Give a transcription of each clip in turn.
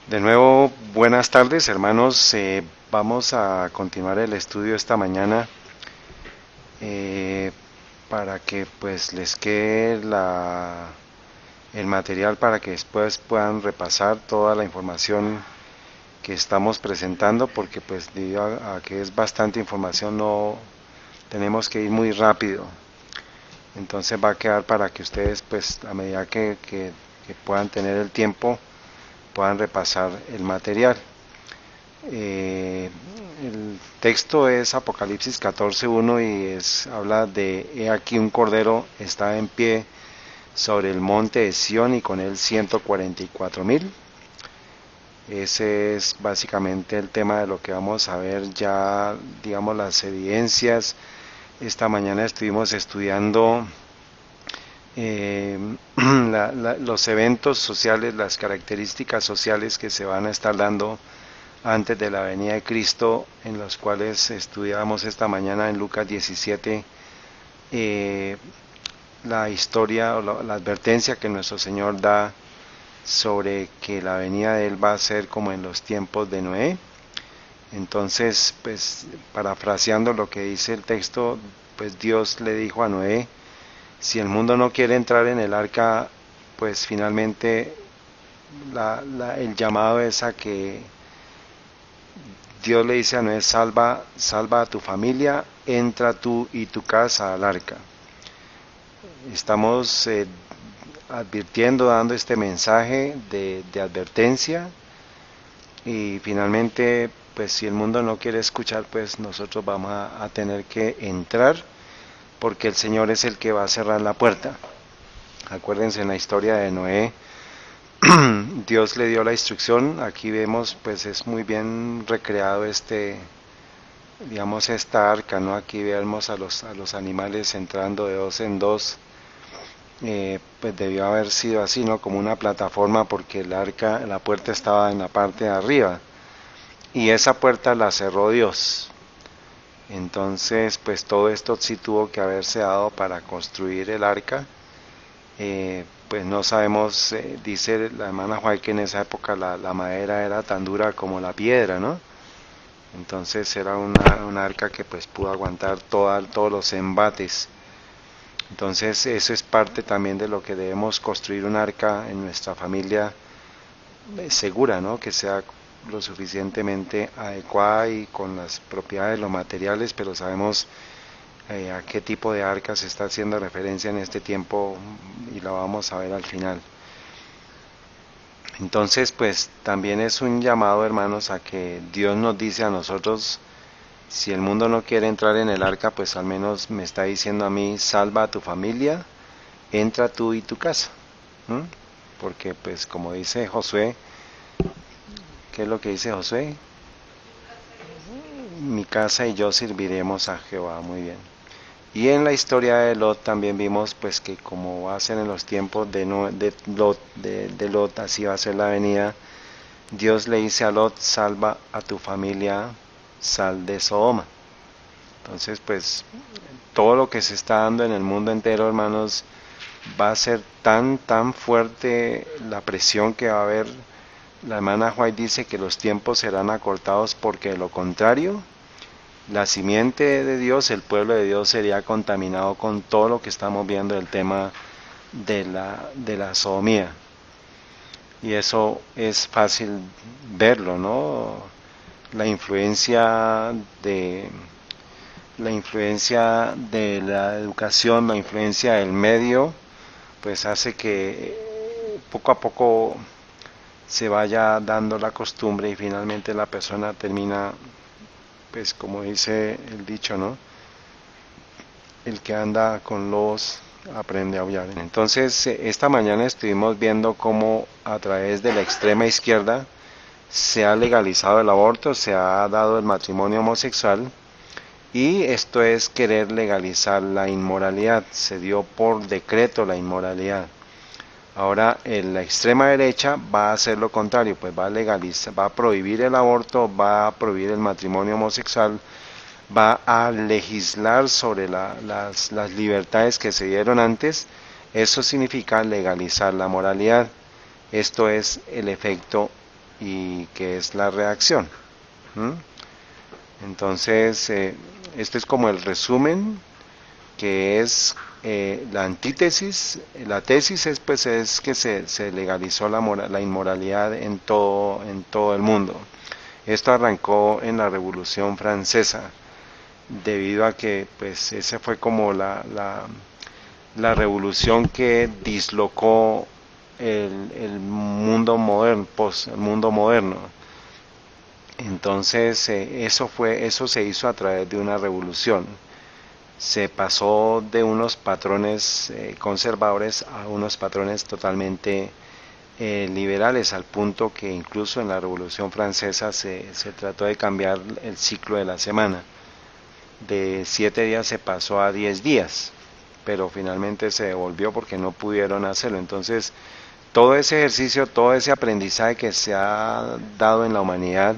De nuevo, buenas tardes, hermanos. Vamos a continuar el estudio esta mañana eh, para que pues les quede el material para que después puedan repasar toda la información que estamos presentando, porque pues debido a que es bastante información no tenemos que ir muy rápido. Entonces va a quedar para que ustedes pues a medida que puedan tener el tiempo puedan repasar el material. El texto es Apocalipsis 14:1 y habla de: he aquí un cordero está en pie sobre el monte de Sión y con él 144,000. Ese es básicamente el tema de lo que vamos a ver ya, digamos, las evidencias. Esta mañana estuvimos estudiando los eventos sociales, las características sociales que se van a estar dando antes de la venida de Cristo, en los cuales estudiamos esta mañana en Lucas 17 la historia o la advertencia que nuestro Señor da sobre que la venida de Él va a ser como en los tiempos de Noé. Entonces, pues parafraseando lo que dice el texto, pues Dios le dijo a Noé: si el mundo no quiere entrar en el arca, pues finalmente el llamado es a que Dios le dice a Noé: salva a tu familia, entra tú y tu casa al arca. Estamos advirtiendo, dando este mensaje de advertencia, y finalmente, pues si el mundo no quiere escuchar, pues nosotros vamos a tener que entrar, porque el Señor es el que va a cerrar la puerta. Acuérdense en la historia de Noé, Dios le dio la instrucción. Aquí vemos, pues es muy bien recreado digamos, esta arca, ¿no? Aquí vemos a los animales entrando de dos en dos. Pues debió haber sido así, ¿no? Como una plataforma, porque la puerta estaba en la parte de arriba y esa puerta la cerró Dios. Entonces, pues todo esto sí tuvo que haberse dado para construir el arca. Pues no sabemos, dice la hermana White que en esa época la madera era tan dura como la piedra, ¿no? Entonces era una arca que pues pudo aguantar todos los embates. Entonces eso es parte también de lo que debemos construir: un arca en nuestra familia segura, ¿no? Que sea lo suficientemente adecuada y con las propiedades, los materiales, pero sabemos a qué tipo de arca se está haciendo referencia en este tiempo, y lo vamos a ver al final. Entonces, pues también es un llamado, hermanos, a que Dios nos dice a nosotros: si el mundo no quiere entrar en el arca, pues al menos me está diciendo a mí: salva a tu familia, entra tú y tu casa. ¿Mm? Porque pues como dice Josué, ¿qué es lo que dice Josué? Mi casa y yo serviremos a Jehová. Muy bien. Y en la historia de Lot también vimos pues que como va a ser en los tiempos de Lot, así va a ser la venida. Dios le dice a Lot: salva a tu familia, sal de Sodoma. Entonces pues todo lo que se está dando en el mundo entero, hermanos, va a ser tan fuerte la presión que va a haber. La hermana White dice que los tiempos serán acortados, porque de lo contrario, la simiente de Dios, el pueblo de Dios, sería contaminado con todo lo que estamos viendo del tema de la sodomía. Y eso es fácil verlo, ¿no? La influencia de la educación, la influencia del medio, pues hace que poco a poco se vaya dando la costumbre y finalmente la persona termina, pues como dice el dicho, ¿no? El que anda con lobos aprende a aullar. Entonces, esta mañana estuvimos viendo cómo a través de la extrema izquierda se ha legalizado el aborto, se ha dado el matrimonio homosexual, y esto es querer legalizar la inmoralidad. Se dio por decreto la inmoralidad. Ahora la extrema derecha va a hacer lo contrario, pues va a legalizar, va a prohibir el aborto, va a prohibir el matrimonio homosexual, va a legislar sobre las libertades que se dieron antes. Eso significa legalizar la moralidad. Esto es el efecto y que es la reacción. ¿Mm? Entonces, este es como el resumen, que es la antítesis. La tesis es, pues, es que se legalizó la inmoralidad en todo el mundo. Esto arrancó en la Revolución Francesa, debido a que pues esa fue como la revolución que dislocó el mundo moderno, el mundo moderno. Entonces eso se hizo a través de una revolución. Se pasó de unos patrones conservadores a unos patrones totalmente liberales, al punto que incluso en la Revolución Francesa se trató de cambiar el ciclo de la semana. De 7 días se pasó a 10 días, pero finalmente se devolvió porque no pudieron hacerlo. Entonces, todo ese ejercicio, todo ese aprendizaje que se ha dado en la humanidad,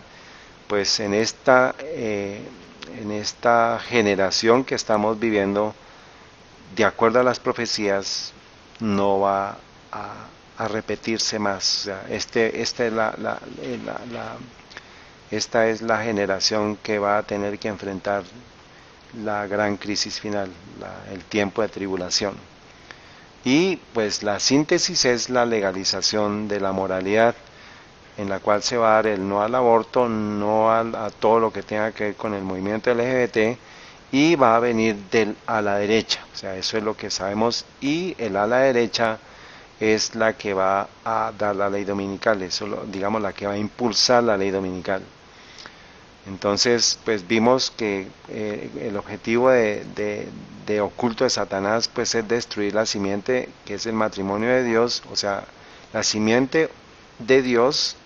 pues en esta generación que estamos viviendo, de acuerdo a las profecías, no va a repetirse más. O sea, esta es la generación que va a tener que enfrentar la gran crisis final, el tiempo de tribulación. Y pues la síntesis es la legalización de la moralidad, en la cual se va a dar el no al aborto, no a todo lo que tenga que ver con el movimiento LGBT, y va a venir a la derecha. O sea, eso es lo que sabemos, y el ala derecha es la que va a dar la ley dominical, eso digamos la que va a impulsar la ley dominical. Entonces, pues vimos que el objetivo de oculto de Satanás pues es destruir la simiente, que es el matrimonio de Dios, o sea, la simiente de Dios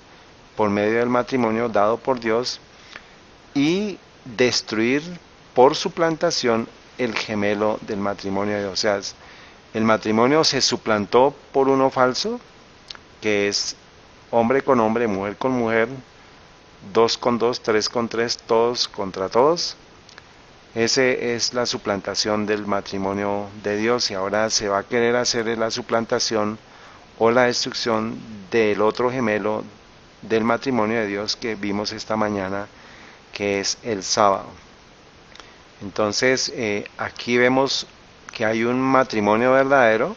por medio del matrimonio dado por Dios, y destruir por suplantación el gemelo del matrimonio de Dios. O sea, el matrimonio se suplantó por uno falso, que es hombre con hombre, mujer con mujer, 2 con 2, 3 con 3, todos contra todos. Ese es la suplantación del matrimonio de Dios, y ahora se va a querer hacer la suplantación o la destrucción del otro gemelo del matrimonio de Dios que vimos esta mañana, que es el sábado. Entonces aquí vemos que hay un matrimonio verdadero,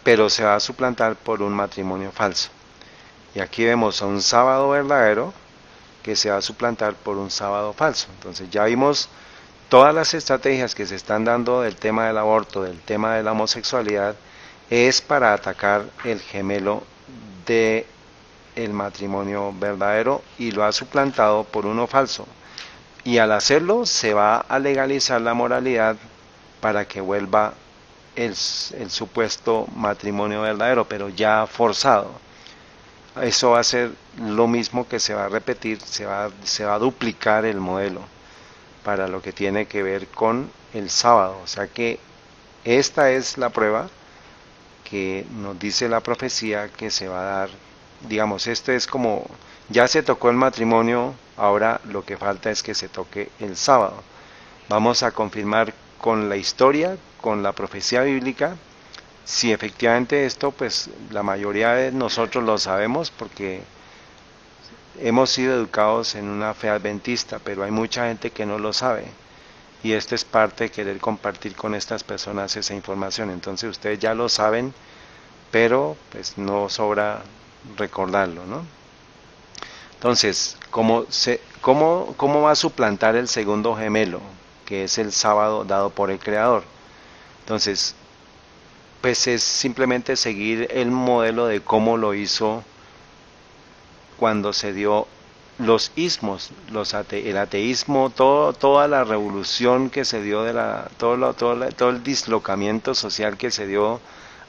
pero se va a suplantar por un matrimonio falso. Y aquí vemos a un sábado verdadero que se va a suplantar por un sábado falso. Entonces ya vimos todas las estrategias que se están dando del tema del aborto, del tema de la homosexualidad, es para atacar el gemelo de el matrimonio verdadero, y lo ha suplantado por uno falso. Y al hacerlo se va a legalizar la moralidad para que vuelva el supuesto matrimonio verdadero, pero ya forzado. Eso va a ser lo mismo que se va a repetir, se va a duplicar el modelo para lo que tiene que ver con el sábado. O sea que esta es la prueba que nos dice la profecía que se va a dar. Digamos, esto es como, ya se tocó el matrimonio, ahora lo que falta es que se toque el sábado. Vamos a confirmar con la historia, con la profecía bíblica, si efectivamente esto, pues la mayoría de nosotros lo sabemos porque hemos sido educados en una fe adventista, pero hay mucha gente que no lo sabe, y esto es parte de querer compartir con estas personas esa información. Entonces ustedes ya lo saben, pero pues no sobra recordarlo, ¿no? Entonces, ¿cómo va a suplantar el segundo gemelo, que es el sábado dado por el Creador? Entonces, pues es simplemente seguir el modelo de cómo lo hizo cuando se dio los ismos, el ateísmo, toda la revolución que se dio, todo el dislocamiento social que se dio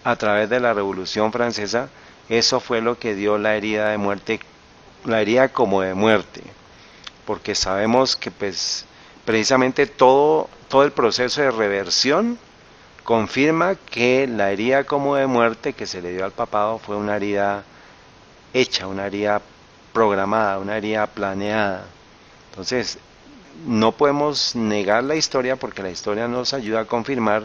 a través de la Revolución Francesa. Eso fue lo que dio la herida de muerte, la herida como de muerte, porque sabemos que pues precisamente todo el proceso de reversión confirma que la herida como de muerte que se le dio al papado fue una herida hecha, una herida programada, una herida planeada. Entonces, no podemos negar la historia porque la historia nos ayuda a confirmar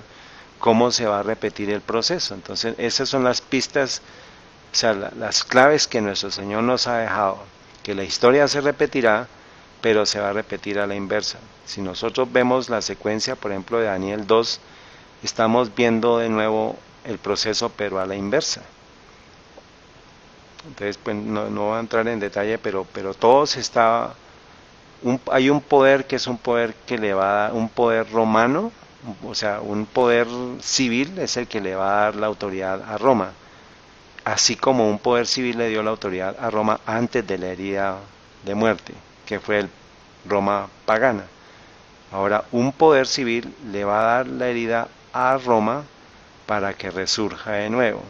cómo se va a repetir el proceso. Entonces, esas son las pistas O sea, las claves que nuestro Señor nos ha dejado, que la historia se repetirá, pero se va a repetir a la inversa. Si nosotros vemos la secuencia, por ejemplo, de Daniel 2, estamos viendo de nuevo el proceso, pero a la inversa. Entonces, pues no voy a entrar en detalle, pero todo se está... hay un poder que es un poder que le va a dar, un poder romano, o sea, un poder civil es el que le va a dar la autoridad a Roma, así como un poder civil le dio la autoridad a Roma antes de la herida de muerte, que fue el Roma pagana. Ahora, un poder civil le va a dar la herida a Roma para que resurja de nuevo.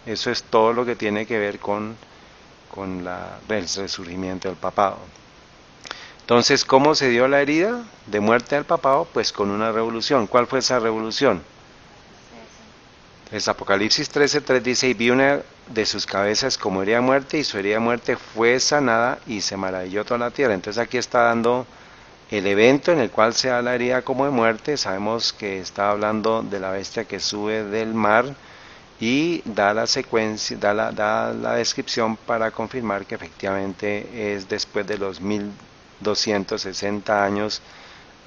Eso es todo lo que tiene que ver con el resurgimiento del papado. Entonces, ¿cómo se dio la herida de muerte al papado? Pues con una revolución. ¿Cuál fue esa revolución? Entonces, Apocalipsis 13:3 dice, y vi una de sus cabezas como herida de muerte, y su herida de muerte fue sanada, y se maravilló toda la tierra. Entonces aquí está dando el evento en el cual se da la herida como de muerte. Sabemos que está hablando de la bestia que sube del mar, y da la secuencia, da la descripción para confirmar que efectivamente es después de los 1260 años,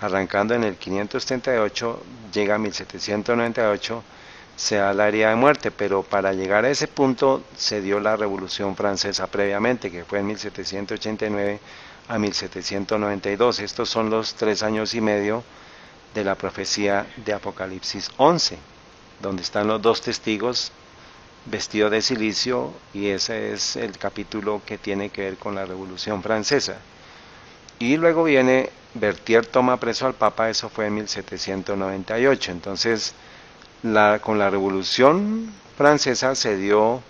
arrancando en el 538, llega a 1798, se da la herida de muerte, pero para llegar a ese punto se dio la Revolución Francesa previamente, que fue en 1789 a 1792. Estos son los 3 años y medio de la profecía de Apocalipsis 11, donde están los dos testigos vestidos de silicio, y ese es el capítulo que tiene que ver con la Revolución Francesa. Y luego viene Berthier toma preso al Papa, eso fue en 1798. Entonces, con la Revolución Francesa se dio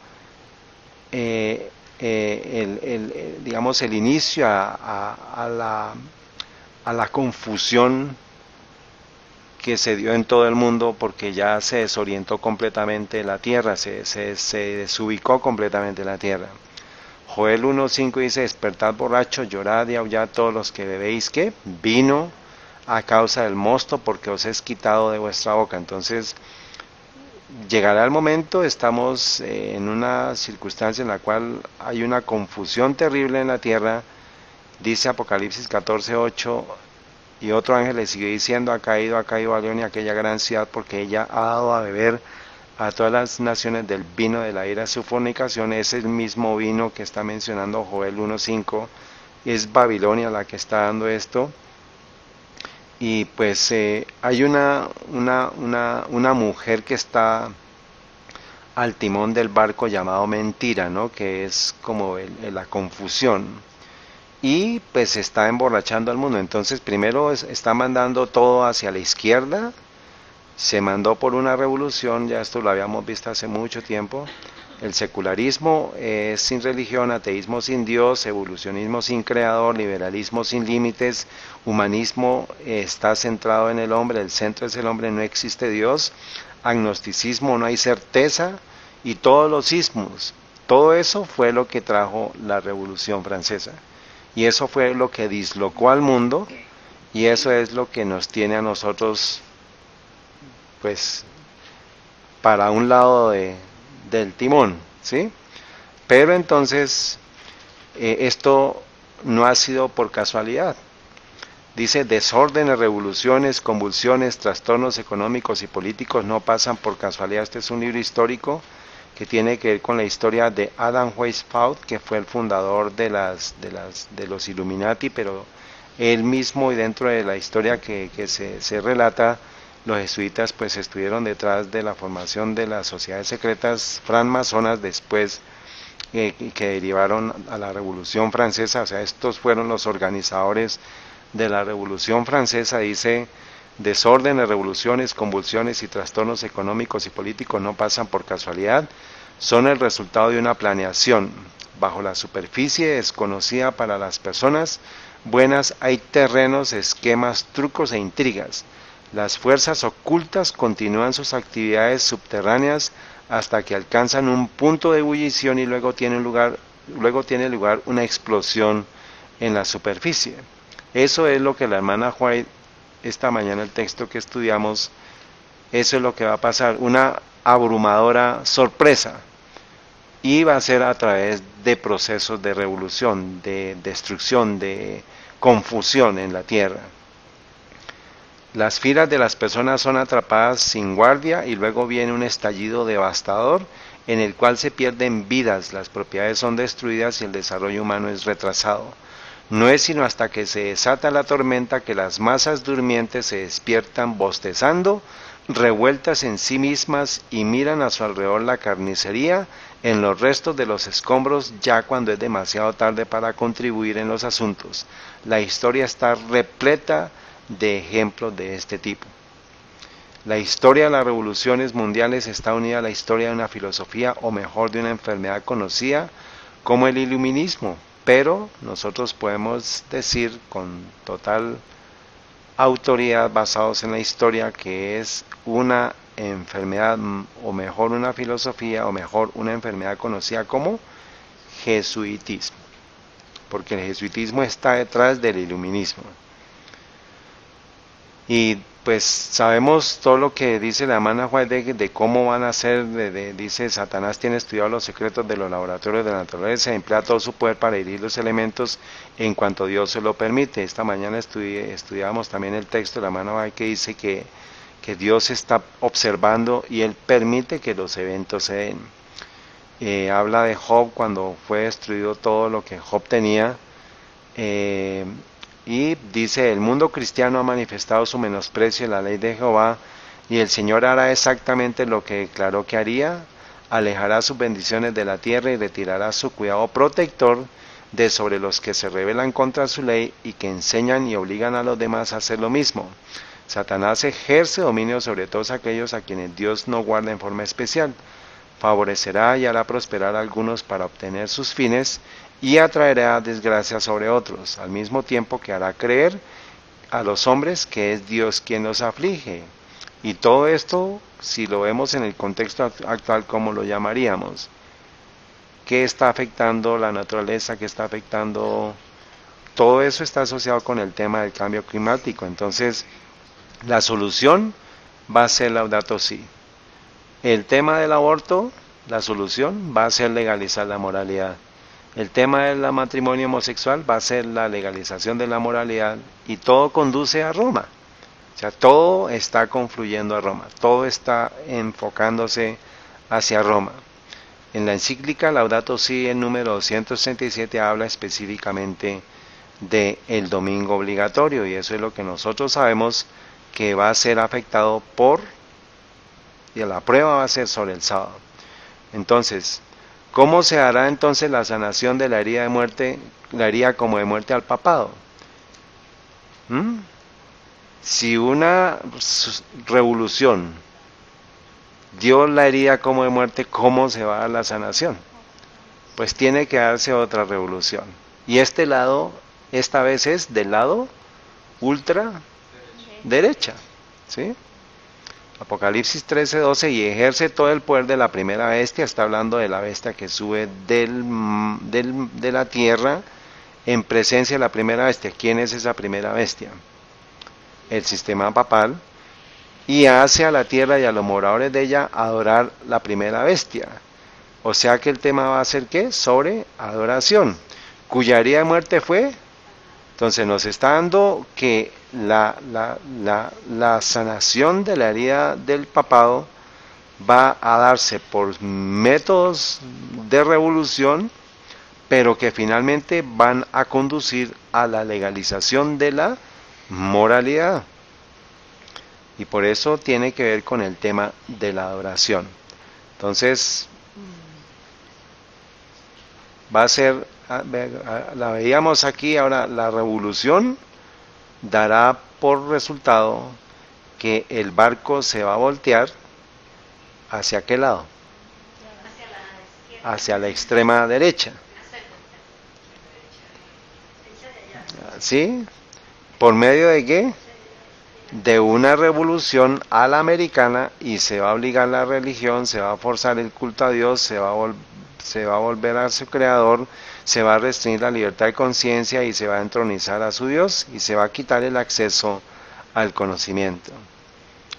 digamos, el inicio a la confusión que se dio en todo el mundo, porque ya se desorientó completamente la tierra, se desubicó completamente la tierra. Joel 1:5 dice, despertad borrachos, llorad y aullad todos los que bebéis, ¿qué? Vino a causa del mosto, porque os es quitado de vuestra boca. Entonces, llegará el momento, estamos en una circunstancia en la cual hay una confusión terrible en la tierra. Dice Apocalipsis 14:8, y otro ángel le siguió diciendo, ha caído Babilonia, aquella gran ciudad, porque ella ha dado a beber a todas las naciones del vino de la ira de su fornicación. Es el mismo vino que está mencionando Joel 1:5, es Babilonia la que está dando esto. Y pues hay una mujer que está al timón del barco llamado mentira, ¿no? Que es como la confusión, y pues está emborrachando al mundo. Entonces primero está mandando todo hacia la izquierda, se mandó por una revolución, ya esto lo habíamos visto hace mucho tiempo. El secularismo es sin religión, ateísmo sin Dios, evolucionismo sin creador, liberalismo sin límites, humanismo está centrado en el hombre, el centro es el hombre, no existe Dios, agnosticismo, no hay certeza, y todos los ismos. Todo eso fue lo que trajo la Revolución Francesa, y eso fue lo que dislocó al mundo, y eso es lo que nos tiene a nosotros, pues, para un lado del timón, ¿sí? Pero entonces, esto no ha sido por casualidad. Dice, desórdenes, revoluciones, convulsiones, trastornos económicos y políticos no pasan por casualidad. Este es un libro histórico que tiene que ver con la historia de Adam Weishaupt, que fue el fundador de los Illuminati, pero él mismo, y dentro de la historia que se relata, los jesuitas pues estuvieron detrás de la formación de las sociedades secretas francmasonas después, que derivaron a la Revolución Francesa. O sea, estos fueron los organizadores de la Revolución Francesa. Dice, desórdenes, revoluciones, convulsiones y trastornos económicos y políticos no pasan por casualidad, son el resultado de una planeación. Bajo la superficie desconocida para las personas buenas hay terrenos, esquemas, trucos e intrigas. Las fuerzas ocultas continúan sus actividades subterráneas hasta que alcanzan un punto de ebullición, y luego tiene lugar una explosión en la superficie. Eso es lo que la hermana White, esta mañana el texto que estudiamos, eso es lo que va a pasar, una abrumadora sorpresa. y va a ser a través de procesos de revolución, de destrucción, de confusión en la tierra. Las filas de las personas son atrapadas sin guardia y luego viene un estallido devastador en el cual se pierden vidas, las propiedades son destruidas y el desarrollo humano es retrasado. No es sino hasta que se desata la tormenta que las masas durmientes se despiertan bostezando, revueltas en sí mismas y miran a su alrededor la carnicería en los restos de los escombros ya cuando es demasiado tarde para contribuir en los asuntos. La historia está repleta de ejemplos de este tipo. La historia de las revoluciones mundiales está unida a la historia de una filosofía, o mejor, de una enfermedad conocida como el iluminismo, pero nosotros podemos decir con total autoridad, basados en la historia, que es una enfermedad, o mejor una filosofía, o mejor una enfermedad conocida como jesuitismo, porque el jesuitismo está detrás del iluminismo. Y pues sabemos todo lo que dice la hermana White de cómo van a ser, dice: Satanás tiene estudiado los secretos de los laboratorios de la naturaleza, emplea todo su poder para herir los elementos en cuanto Dios se lo permite. Esta mañana estudiábamos también el texto de la hermana White que dice que Dios está observando y Él permite que los eventos se den. Habla de Job cuando fue destruido todo lo que Job tenía. Y dice: el mundo cristiano ha manifestado su menosprecio en la ley de Jehová, y el Señor hará exactamente lo que declaró que haría, alejará sus bendiciones de la tierra y retirará su cuidado protector de sobre los que se rebelan contra su ley y que enseñan y obligan a los demás a hacer lo mismo. Satanás ejerce dominio sobre todos aquellos a quienes Dios no guarda en forma especial. Favorecerá y hará prosperar a algunos para obtener sus fines, y atraerá desgracia sobre otros, al mismo tiempo que hará creer a los hombres que es Dios quien los aflige. Y todo esto, si lo vemos en el contexto actual, ¿cómo lo llamaríamos? ¿Qué está afectando la naturaleza? ¿Qué está afectando? Todo eso está asociado con el tema del cambio climático. Entonces, la solución va a ser Laudato Si. El tema del aborto, la solución va a ser legalizar la moralidad. El tema del matrimonio homosexual va a ser la legalización de la moralidad, y todo conduce a Roma. O sea, todo está confluyendo a Roma, todo está enfocándose hacia Roma. En la encíclica Laudato Si, el número 237, habla específicamente del domingo obligatorio, y eso es lo que nosotros sabemos que va a ser afectado y la prueba va a ser sobre el sábado. Entonces, ¿cómo se hará entonces la sanación de la herida de muerte, la herida como de muerte al papado? Si una revolución dio la herida como de muerte, ¿cómo se va a dar la sanación? Pues tiene que darse otra revolución. Y este lado, esta vez es del lado ultra derecha, ¿sí? Apocalipsis 13:12, y ejerce todo el poder de la primera bestia. Está hablando de la bestia que sube de la tierra en presencia de la primera bestia. ¿Quién es esa primera bestia? El sistema papal. Y hace a la tierra y a los moradores de ella adorar la primera bestia. O sea que el tema va a ser ¿qué? Sobre adoración. ¿Cuya herida de muerte fue? Entonces nos está dando que la sanación de la herida del papado va a darse por métodos de revolución, pero que finalmente van a conducir a la legalización de la moralidad. Y por eso tiene que ver con el tema de la adoración. Entonces, va a ser, la veíamos aquí, ahora la revolución dará por resultado que el barco se va a voltear ¿hacia qué lado? Hacia la extrema derecha. ¿Sí? ¿Por medio de qué? De una revolución a la americana, y se va a obligar la religión, se va a forzar el culto a Dios, se va a volver a su creador, se va a restringir la libertad de conciencia y se va a entronizar a su Dios, y se va a quitar el acceso al conocimiento.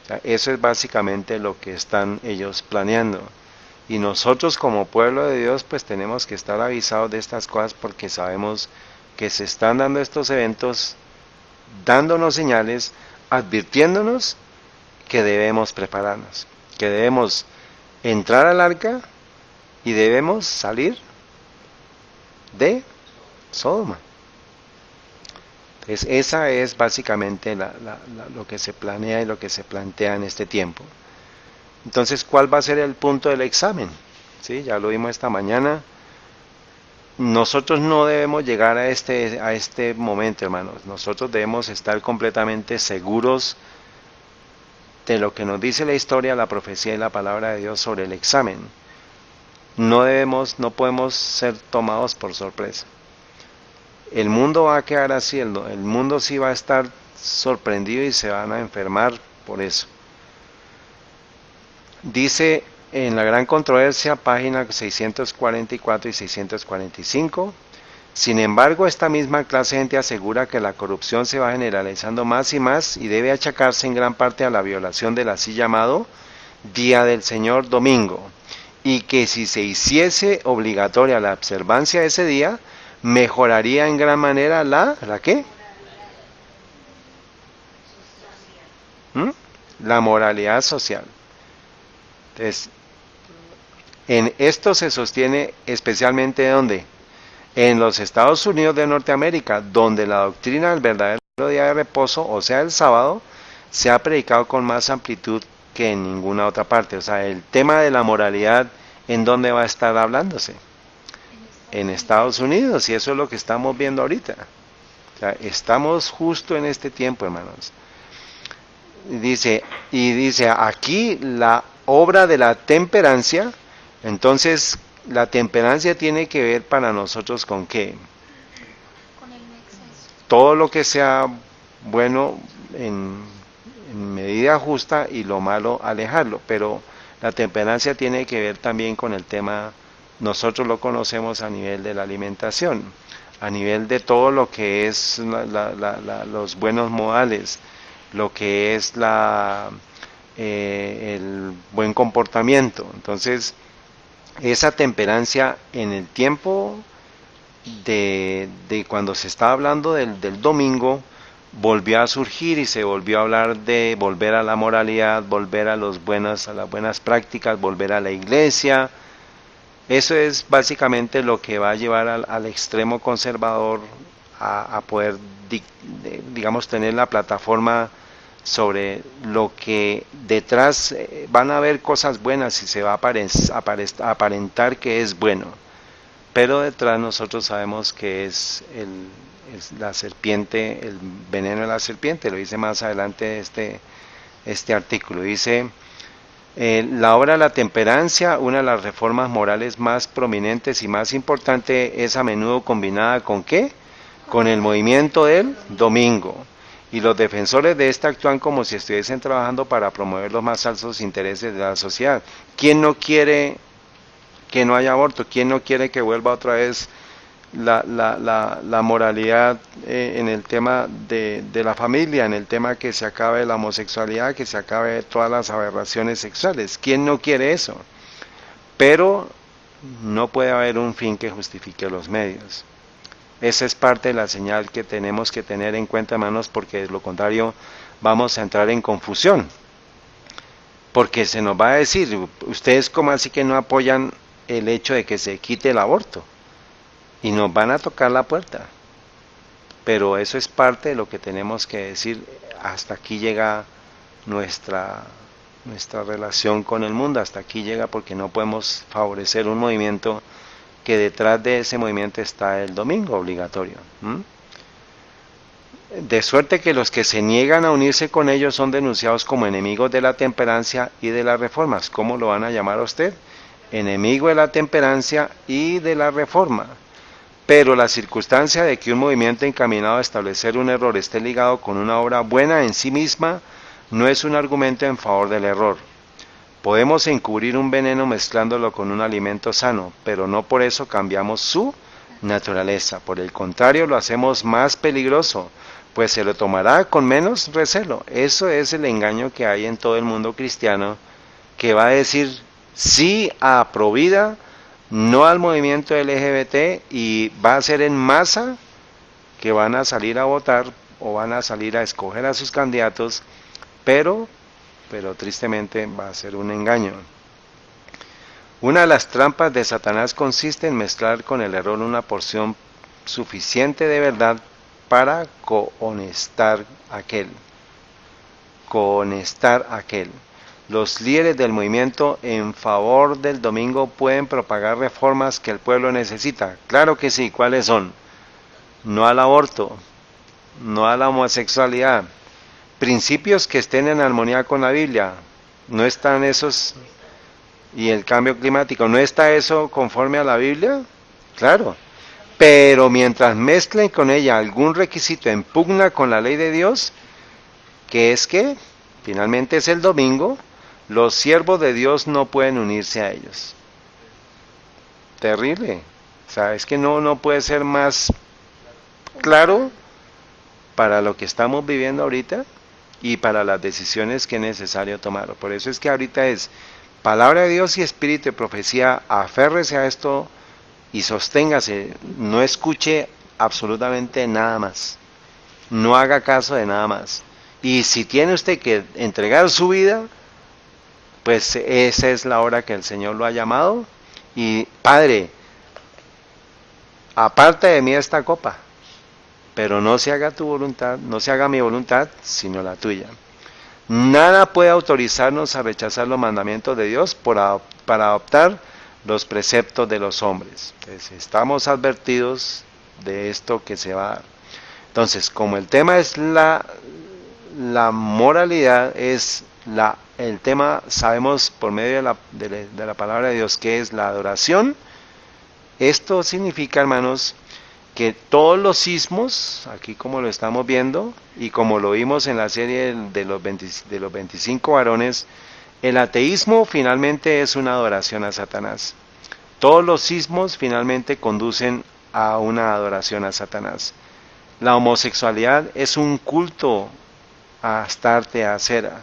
O sea, eso es básicamente lo que están ellos planeando. Y nosotros como pueblo de Dios pues tenemos que estar avisados de estas cosas porque sabemos que se están dando estos eventos, dándonos señales, advirtiéndonos que debemos prepararnos, que debemos entrar al arca y debemos salir de Sodoma. Entonces esa es básicamente lo que se planea y lo que se plantea en este tiempo. Entonces, ¿cuál va a ser el punto del examen? ¿Sí? Ya lo vimos esta mañana. Nosotros no debemos llegar a este momento, hermanos. Nosotros debemos estar completamente seguros de lo que nos dice la historia, la profecía y la palabra de Dios sobre el examen. No podemos ser tomados por sorpresa. El mundo va a quedar así, el mundo sí va a estar sorprendido y se van a enfermar por eso. Dice en la Gran Controversia, página 644 y 645, sin embargo, esta misma clase de gente asegura que la corrupción se va generalizando más y más y debe achacarse en gran parte a la violación del así llamado Día del Señor Domingo, y que si se hiciese obligatoria la observancia de ese día, mejoraría en gran manera ¿la qué? La moralidad social. Entonces, en esto se sostiene especialmente ¿dónde? En los Estados Unidos de Norteamérica, donde la doctrina del verdadero día de reposo, o sea, el sábado, se ha predicado con más amplitud que en ninguna otra parte. O sea, el tema de la moralidad, ¿en dónde va a estar hablándose? En Estados Unidos, y eso es lo que estamos viendo ahorita. O sea, estamos justo en este tiempo, hermanos. Dice aquí la obra de la temperancia. Entonces la temperancia tiene que ver para nosotros con qué. Con el exceso. Todo lo que sea bueno en medida justa y lo malo alejarlo, pero la temperancia tiene que ver también con el tema, nosotros lo conocemos a nivel de la alimentación, a nivel de todo lo que es los buenos modales, lo que es el buen comportamiento. Entonces, esa temperancia en el tiempo de cuando se estaba hablando del domingo, volvió a surgir y se volvió a hablar de volver a la moralidad, volver a las buenas prácticas, volver a la iglesia. Eso es básicamente lo que va a llevar al extremo conservador a poder, digamos, tener la plataforma sobre lo que detrás van a haber cosas buenas y se va a aparentar que es bueno, pero detrás nosotros sabemos que es la serpiente, el veneno de la serpiente. Lo dice más adelante este artículo. Dice, la obra de la temperancia, una de las reformas morales más prominentes y más importantes, es a menudo combinada ¿con qué? Con el movimiento del domingo. Y los defensores de esta actúan como si estuviesen trabajando para promover los más altos intereses de la sociedad. ¿Quién no quiere que no haya aborto? ¿Quién no quiere que vuelva otra vez la moralidad en el tema de la familia, en el tema que se acabe la homosexualidad, que se acabe todas las aberraciones sexuales? ¿Quién no quiere eso? Pero no puede haber un fin que justifique los medios. Esa es parte de la señal que tenemos que tener en cuenta, hermanos, porque de lo contrario vamos a entrar en confusión. Porque se nos va a decir, ustedes como así que no apoyan el hecho de que se quite el aborto, y nos van a tocar la puerta. Pero eso es parte de lo que tenemos que decir. Hasta aquí llega nuestra relación con el mundo, hasta aquí llega, porque no podemos favorecer un movimiento que detrás de ese movimiento está el domingo obligatorio. De suerte que los que se niegan a unirse con ellos son denunciados como enemigos de la temperancia y de las reformas. ¿Cómo lo van a llamar a usted? Enemigo de la temperancia y de la reforma. Pero la circunstancia de que un movimiento encaminado a establecer un error esté ligado con una obra buena en sí misma no es un argumento en favor del error. Podemos encubrir un veneno mezclándolo con un alimento sano, pero no por eso cambiamos su naturaleza. Por el contrario, lo hacemos más peligroso, pues se lo tomará con menos recelo. Eso es el engaño que hay en todo el mundo cristiano, que va a decir, Sí a Provida, no al movimiento LGBT, y va a ser en masa que van a salir a votar o van a salir a escoger a sus candidatos, pero, pero tristemente va a ser un engaño. Una de las trampas de Satanás consiste en mezclar con el error una porción suficiente de verdad para cohonestar aquel. Cohonestar aquel. Los líderes del movimiento en favor del domingo pueden propagar reformas que el pueblo necesita. Claro que sí, ¿cuáles son? No al aborto, no a la homosexualidad, principios que estén en armonía con la Biblia. ¿No están esos? Y el cambio climático, ¿no está eso conforme a la Biblia? Claro. Pero mientras mezclen con ella algún requisito en pugna con la ley de Dios, que es que finalmente es el domingo, los siervos de Dios no pueden unirse a ellos. Terrible. O sea, es que no puede ser más claro para lo que estamos viviendo ahorita y para las decisiones que es necesario tomar. Por eso es que ahorita es palabra de Dios y espíritu de profecía, aférrese a esto y sosténgase, no escuche absolutamente nada más, no haga caso de nada más. Y si tiene usted que entregar su vida, pues esa es la hora que el Señor lo ha llamado. Y Padre, aparte de mí esta copa, pero no se haga tu voluntad, no se haga mi voluntad, sino la tuya. Nada puede autorizarnos a rechazar los mandamientos de Dios para adoptar los preceptos de los hombres. Entonces, estamos advertidos de esto que se va a dar. Entonces, como el tema es la moralidad, es el tema, sabemos por medio de la palabra de Dios que es la adoración. Esto significa, hermanos, que todos los sismos, aquí como lo estamos viendo, y como lo vimos en la serie de los 25 varones, el ateísmo finalmente es una adoración a Satanás. Todos los sismos finalmente conducen a una adoración a Satanás. La homosexualidad es un culto a Astarte, a Acera,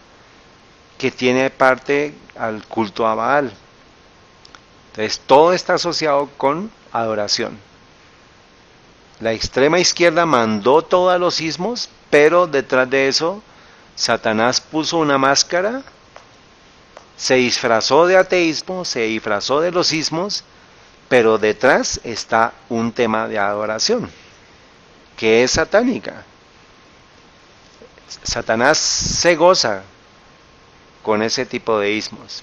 que tiene parte al culto a Baal. Entonces todo está asociado con adoración. La extrema izquierda mandó todos los sismos, pero detrás de eso Satanás puso una máscara, se disfrazó de ateísmo, se disfrazó de los sismos, pero detrás está un tema de adoración, que es satánica. Satanás se goza con ese tipo de ismos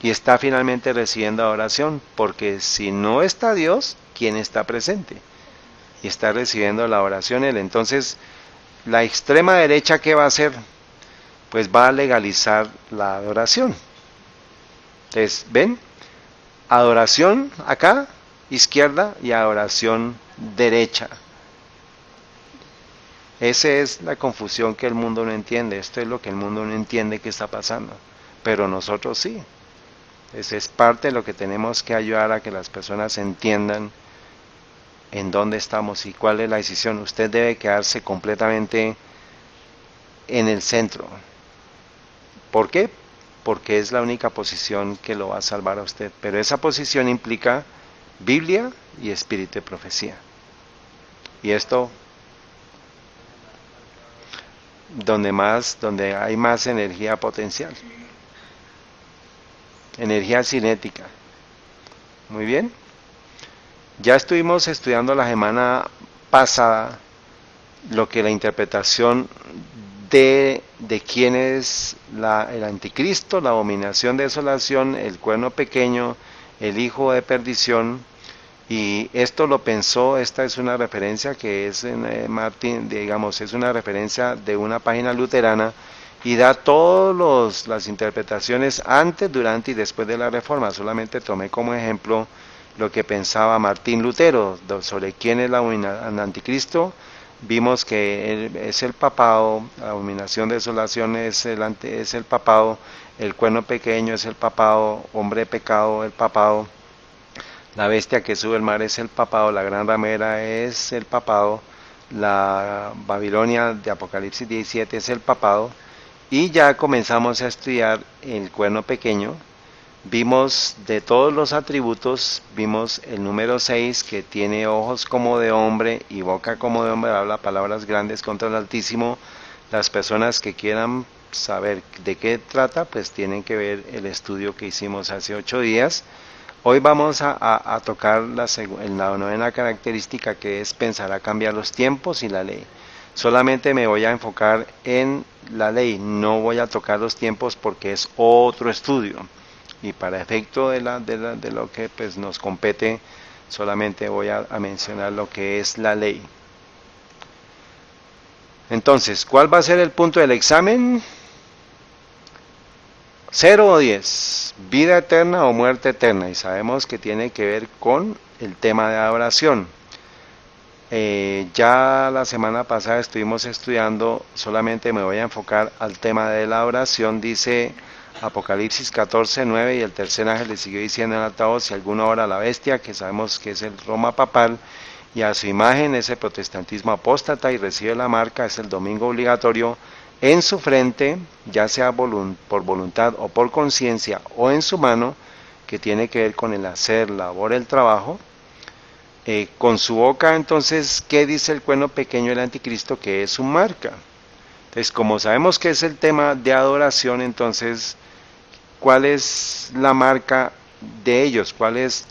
y está finalmente recibiendo adoración, porque si no está Dios, ¿quién está presente? Y está recibiendo la oración él. Entonces, la extrema derecha, ¿qué va a hacer? Pues va a legalizar la adoración. Entonces, ¿ven? Adoración acá, izquierda, y adoración derecha. Esa es la confusión que el mundo no entiende. Esto es lo que el mundo no entiende que está pasando. Pero nosotros sí. Esa es parte de lo que tenemos que ayudar a que las personas entiendan en dónde estamos y cuál es la decisión. Usted debe quedarse completamente en el centro. ¿Por qué? Porque es la única posición que lo va a salvar a usted. Pero esa posición implica Biblia y espíritu de profecía. Y esto, donde hay más energía potencial. Energía cinética. Muy bien. Ya estuvimos estudiando la semana pasada lo que la interpretación de quién es el anticristo, la abominación de desolación, el cuerno pequeño, el hijo de perdición, y esto lo pensó, esta es una referencia que es en Martín, digamos, es una referencia de una página luterana y da todas las interpretaciones antes, durante y después de la Reforma. Solamente tomé como ejemplo lo que pensaba Martín Lutero sobre quién es el anticristo. Vimos que es el papado, la abominación de desolación es el papado, el cuerno pequeño es el papado, hombre de pecado el papado, la bestia que sube el mar es el papado, la gran ramera es el papado, la Babilonia de Apocalipsis 17 es el papado, y ya comenzamos a estudiar el cuerno pequeño, Vimos de todos los atributos, vimos el número 6 que tiene ojos como de hombre y boca como de hombre, habla palabras grandes contra el Altísimo. Las personas que quieran saber de qué trata, pues tienen que ver el estudio que hicimos hace 8 días. Hoy vamos a tocar la novena característica, que es pensar a cambiar los tiempos y la ley. Solamente me voy a enfocar en la ley, no voy a tocar los tiempos porque es otro estudio. Y para efecto de lo que pues nos compete, solamente voy a mencionar lo que es la ley. Entonces, ¿cuál va a ser el punto del examen? 0 o 10, vida eterna o muerte eterna, y sabemos que tiene que ver con el tema de adoración. Ya la semana pasada estuvimos estudiando, solamente me voy a enfocar al tema de la adoración. Dice Apocalipsis 14:9, y el tercer ángel le siguió diciendo en altavoz: si alguno ora a la bestia, que sabemos que es el Roma papal, y a su imagen, ese protestantismo apóstata, y recibe la marca, es el domingo obligatorio, en su frente, ya sea por voluntad o por conciencia, o en su mano, que tiene que ver con el hacer, labor, el trabajo. Con su boca, entonces, ¿qué dice el cuerno pequeño del anticristo? Que es su marca. Entonces, como sabemos que es el tema de adoración, entonces, ¿cuál es la marca de ellos? ¿Cuál es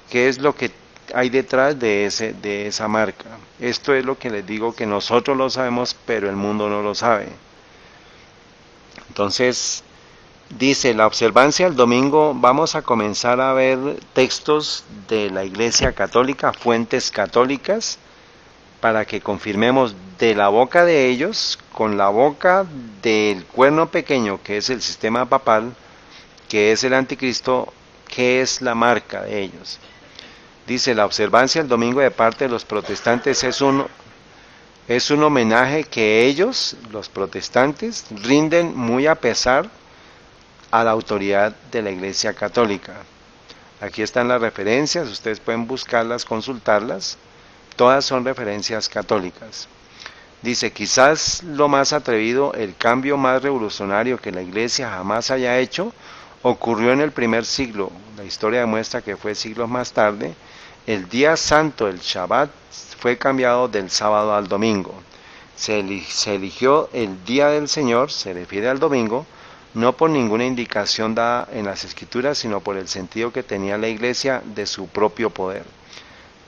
qué es lo que hay detrás de esa marca? Esto es lo que les digo, que nosotros lo sabemos, pero el mundo no lo sabe. Entonces, dice la observancia del domingo. Vamos a comenzar a ver textos de la Iglesia Católica, fuentes católicas, para que confirmemos de la boca de ellos, con la boca del cuerno pequeño, que es el sistema papal, que es el anticristo, que es la marca de ellos. Dice, la observancia del domingo de parte de los protestantes es un homenaje que ellos, los protestantes, rinden muy a pesar a la autoridad de la Iglesia Católica. Aquí están las referencias, ustedes pueden buscarlas, consultarlas. Todas son referencias católicas. Dice, quizás lo más atrevido, el cambio más revolucionario que la Iglesia jamás haya hecho, ocurrió en el primer siglo. La historia demuestra que fue siglos más tarde. El día santo, el Shabbat, fue cambiado del sábado al domingo. Se eligió el día del Señor, se refiere al domingo, no por ninguna indicación dada en las Escrituras, sino por el sentido que tenía la Iglesia de su propio poder.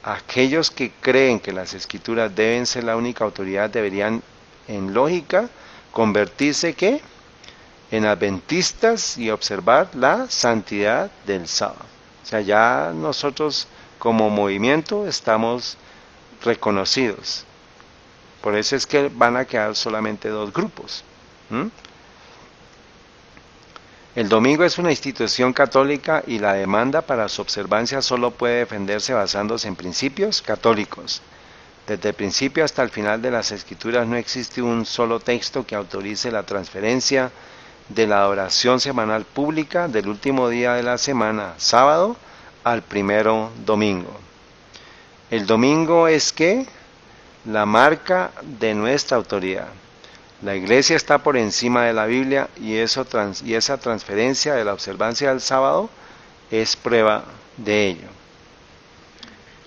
Aquellos que creen que las Escrituras deben ser la única autoridad deberían, en lógica, convertirse ¿qué? En adventistas y observar la santidad del sábado. O sea, ya nosotros como movimiento estamos reconocidos. Por eso es que van a quedar solamente dos grupos. El domingo es una institución católica y la demanda para su observancia solo puede defenderse basándose en principios católicos. Desde el principio hasta el final de las Escrituras no existe un solo texto que autorice la transferencia de la adoración semanal pública del último día de la semana, sábado, al primero domingo. El domingo es ¿qué? La marca de nuestra autoridad. La Iglesia está por encima de la Biblia y esa transferencia de la observancia del sábado es prueba de ello.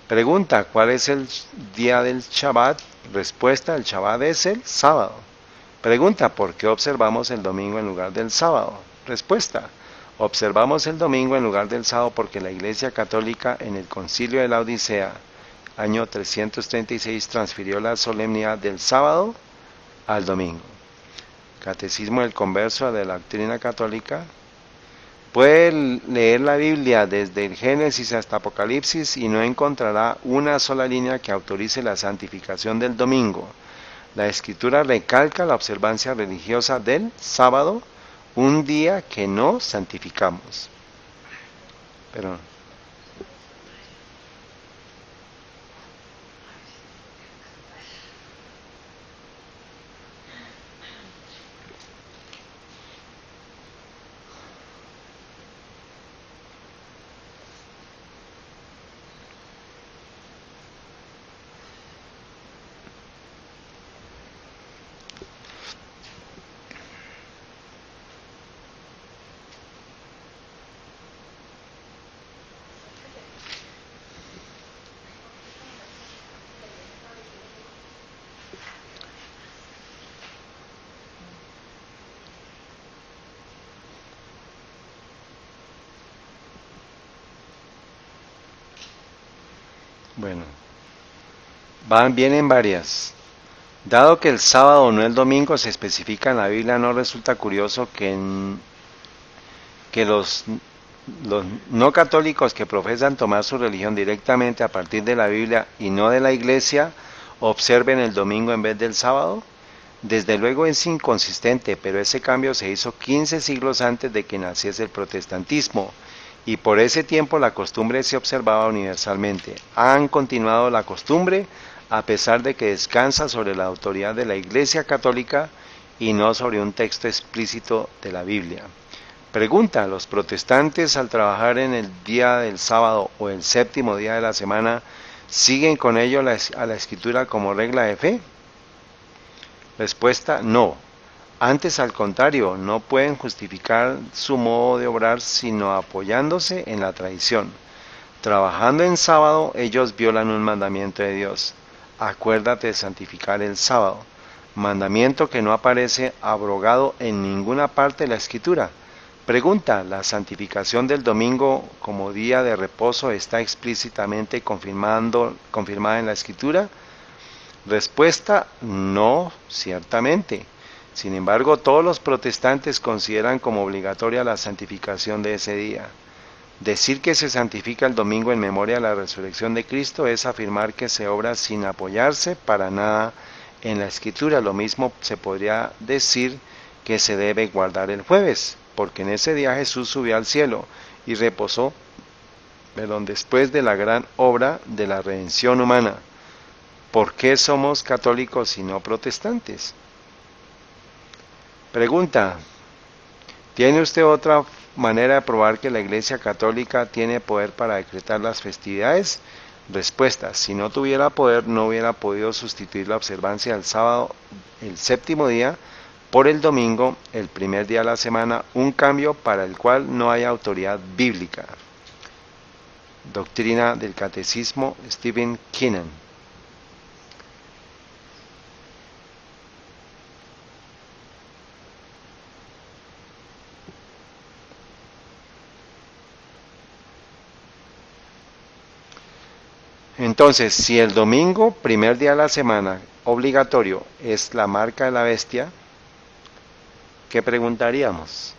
Pregunta, ¿cuál es el día del Shabbat? Respuesta, el Shabbat es el sábado. Pregunta, ¿por qué observamos el domingo en lugar del sábado? Respuesta, observamos el domingo en lugar del sábado porque la Iglesia Católica en el Concilio de la Odisea, año 336, transfirió la solemnidad del sábado al domingo. Catecismo del Converso de la Doctrina Católica. Puede leer la Biblia desde el Génesis hasta Apocalipsis y no encontrará una sola línea que autorice la santificación del domingo. La Escritura recalca la observancia religiosa del sábado, un día que no santificamos. Pero Bueno, vienen varias. Dado que el sábado no el domingo se especifica en la Biblia, ¿no resulta curioso que los no católicos que profesan tomar su religión directamente a partir de la Biblia y no de la Iglesia observen el domingo en vez del sábado? Desde luego es inconsistente, pero ese cambio se hizo 15 siglos antes de que naciese el protestantismo, y por ese tiempo la costumbre se observaba universalmente. Han continuado la costumbre a pesar de que descansa sobre la autoridad de la Iglesia Católica y no sobre un texto explícito de la Biblia. Pregunta: ¿los protestantes al trabajar en el día del sábado o el séptimo día de la semana siguen con ello a la Escritura como regla de fe? Respuesta: no. Antes, al contrario, no pueden justificar su modo de obrar sino apoyándose en la tradición. Trabajando en sábado, ellos violan un mandamiento de Dios. Acuérdate de santificar el sábado. Mandamiento que no aparece abrogado en ninguna parte de la Escritura. Pregunta: ¿la santificación del domingo como día de reposo está explícitamente confirmada en la Escritura? Respuesta: no, ciertamente. Sin embargo, todos los protestantes consideran como obligatoria la santificación de ese día. Decir que se santifica el domingo en memoria de la resurrección de Cristo es afirmar que se obra sin apoyarse para nada en la Escritura. Lo mismo se podría decir que se debe guardar el jueves, porque en ese día Jesús subió al cielo y reposó, después de la gran obra de la redención humana. ¿Por qué somos católicos y no protestantes? Pregunta: ¿tiene usted otra manera de probar que la Iglesia Católica tiene poder para decretar las festividades? Respuesta: si no tuviera poder, no hubiera podido sustituir la observancia del sábado, el séptimo día, por el domingo, el primer día de la semana, un cambio para el cual no hay autoridad bíblica. Doctrina del Catecismo, Stephen Keenan. Entonces, si el domingo, primer día de la semana, obligatorio, es la marca de la bestia, ¿qué preguntaríamos?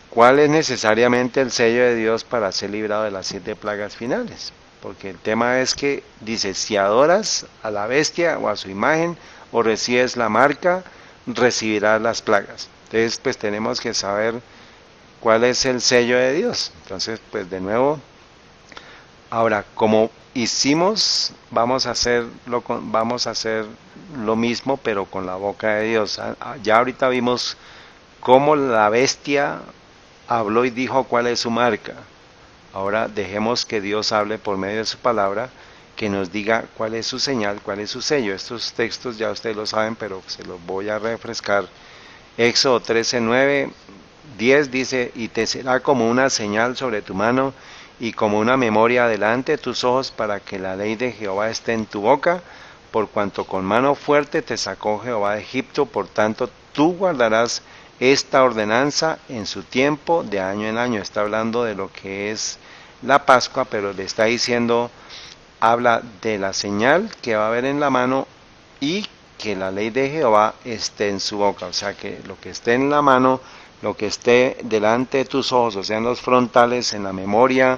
¿Cuál es necesariamente el sello de Dios para ser librado de las 7 plagas finales? Porque el tema es que dice: si adoras a la bestia o a su imagen o recibes la marca, recibirás las plagas. Entonces, pues tenemos que saber cuál es el sello de Dios. Entonces, pues de nuevo, ahora, como hicimos, vamos a hacer lo mismo, pero con la boca de Dios. Ya ahorita vimos cómo la bestia habló y dijo cuál es su marca. Ahora dejemos que Dios hable por medio de su palabra, que nos diga cuál es su señal, cuál es su sello. Estos textos ya ustedes lo saben, pero se los voy a refrescar. Éxodo 13:9, 10 dice: y te será como una señal sobre tu mano y como una memoria delante de tus ojos, para que la ley de Jehová esté en tu boca, por cuanto con mano fuerte te sacó Jehová de Egipto. Por tanto, tú guardarás esta ordenanza en su tiempo, de año en año. Está hablando de lo que es la Pascua, pero le está diciendo, habla de la señal que va a haber en la mano y que la ley de Jehová esté en su boca. O sea, que lo que esté en la mano, lo que esté delante de tus ojos, o sea, en los frontales, en la memoria,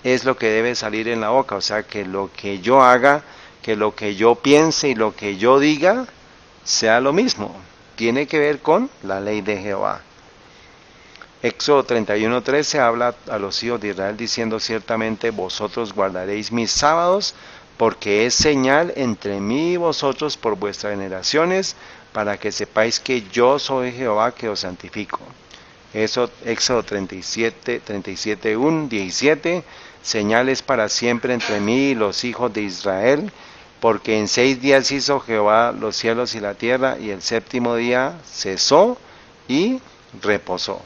es lo que debe salir en la boca. O sea, que lo que yo haga, que lo que yo piense y lo que yo diga sea lo mismo. Tiene que ver con la ley de Jehová. Éxodo 31:13 habla a los hijos de Israel diciendo: ciertamente vosotros guardaréis mis sábados, porque es señal entre mí y vosotros por vuestras generaciones, para que sepáis que yo soy Jehová que os santifico. Eso, Éxodo 17:17, señales para siempre entre mí y los hijos de Israel, porque en 6 días hizo Jehová los cielos y la tierra, y el séptimo día cesó y reposó.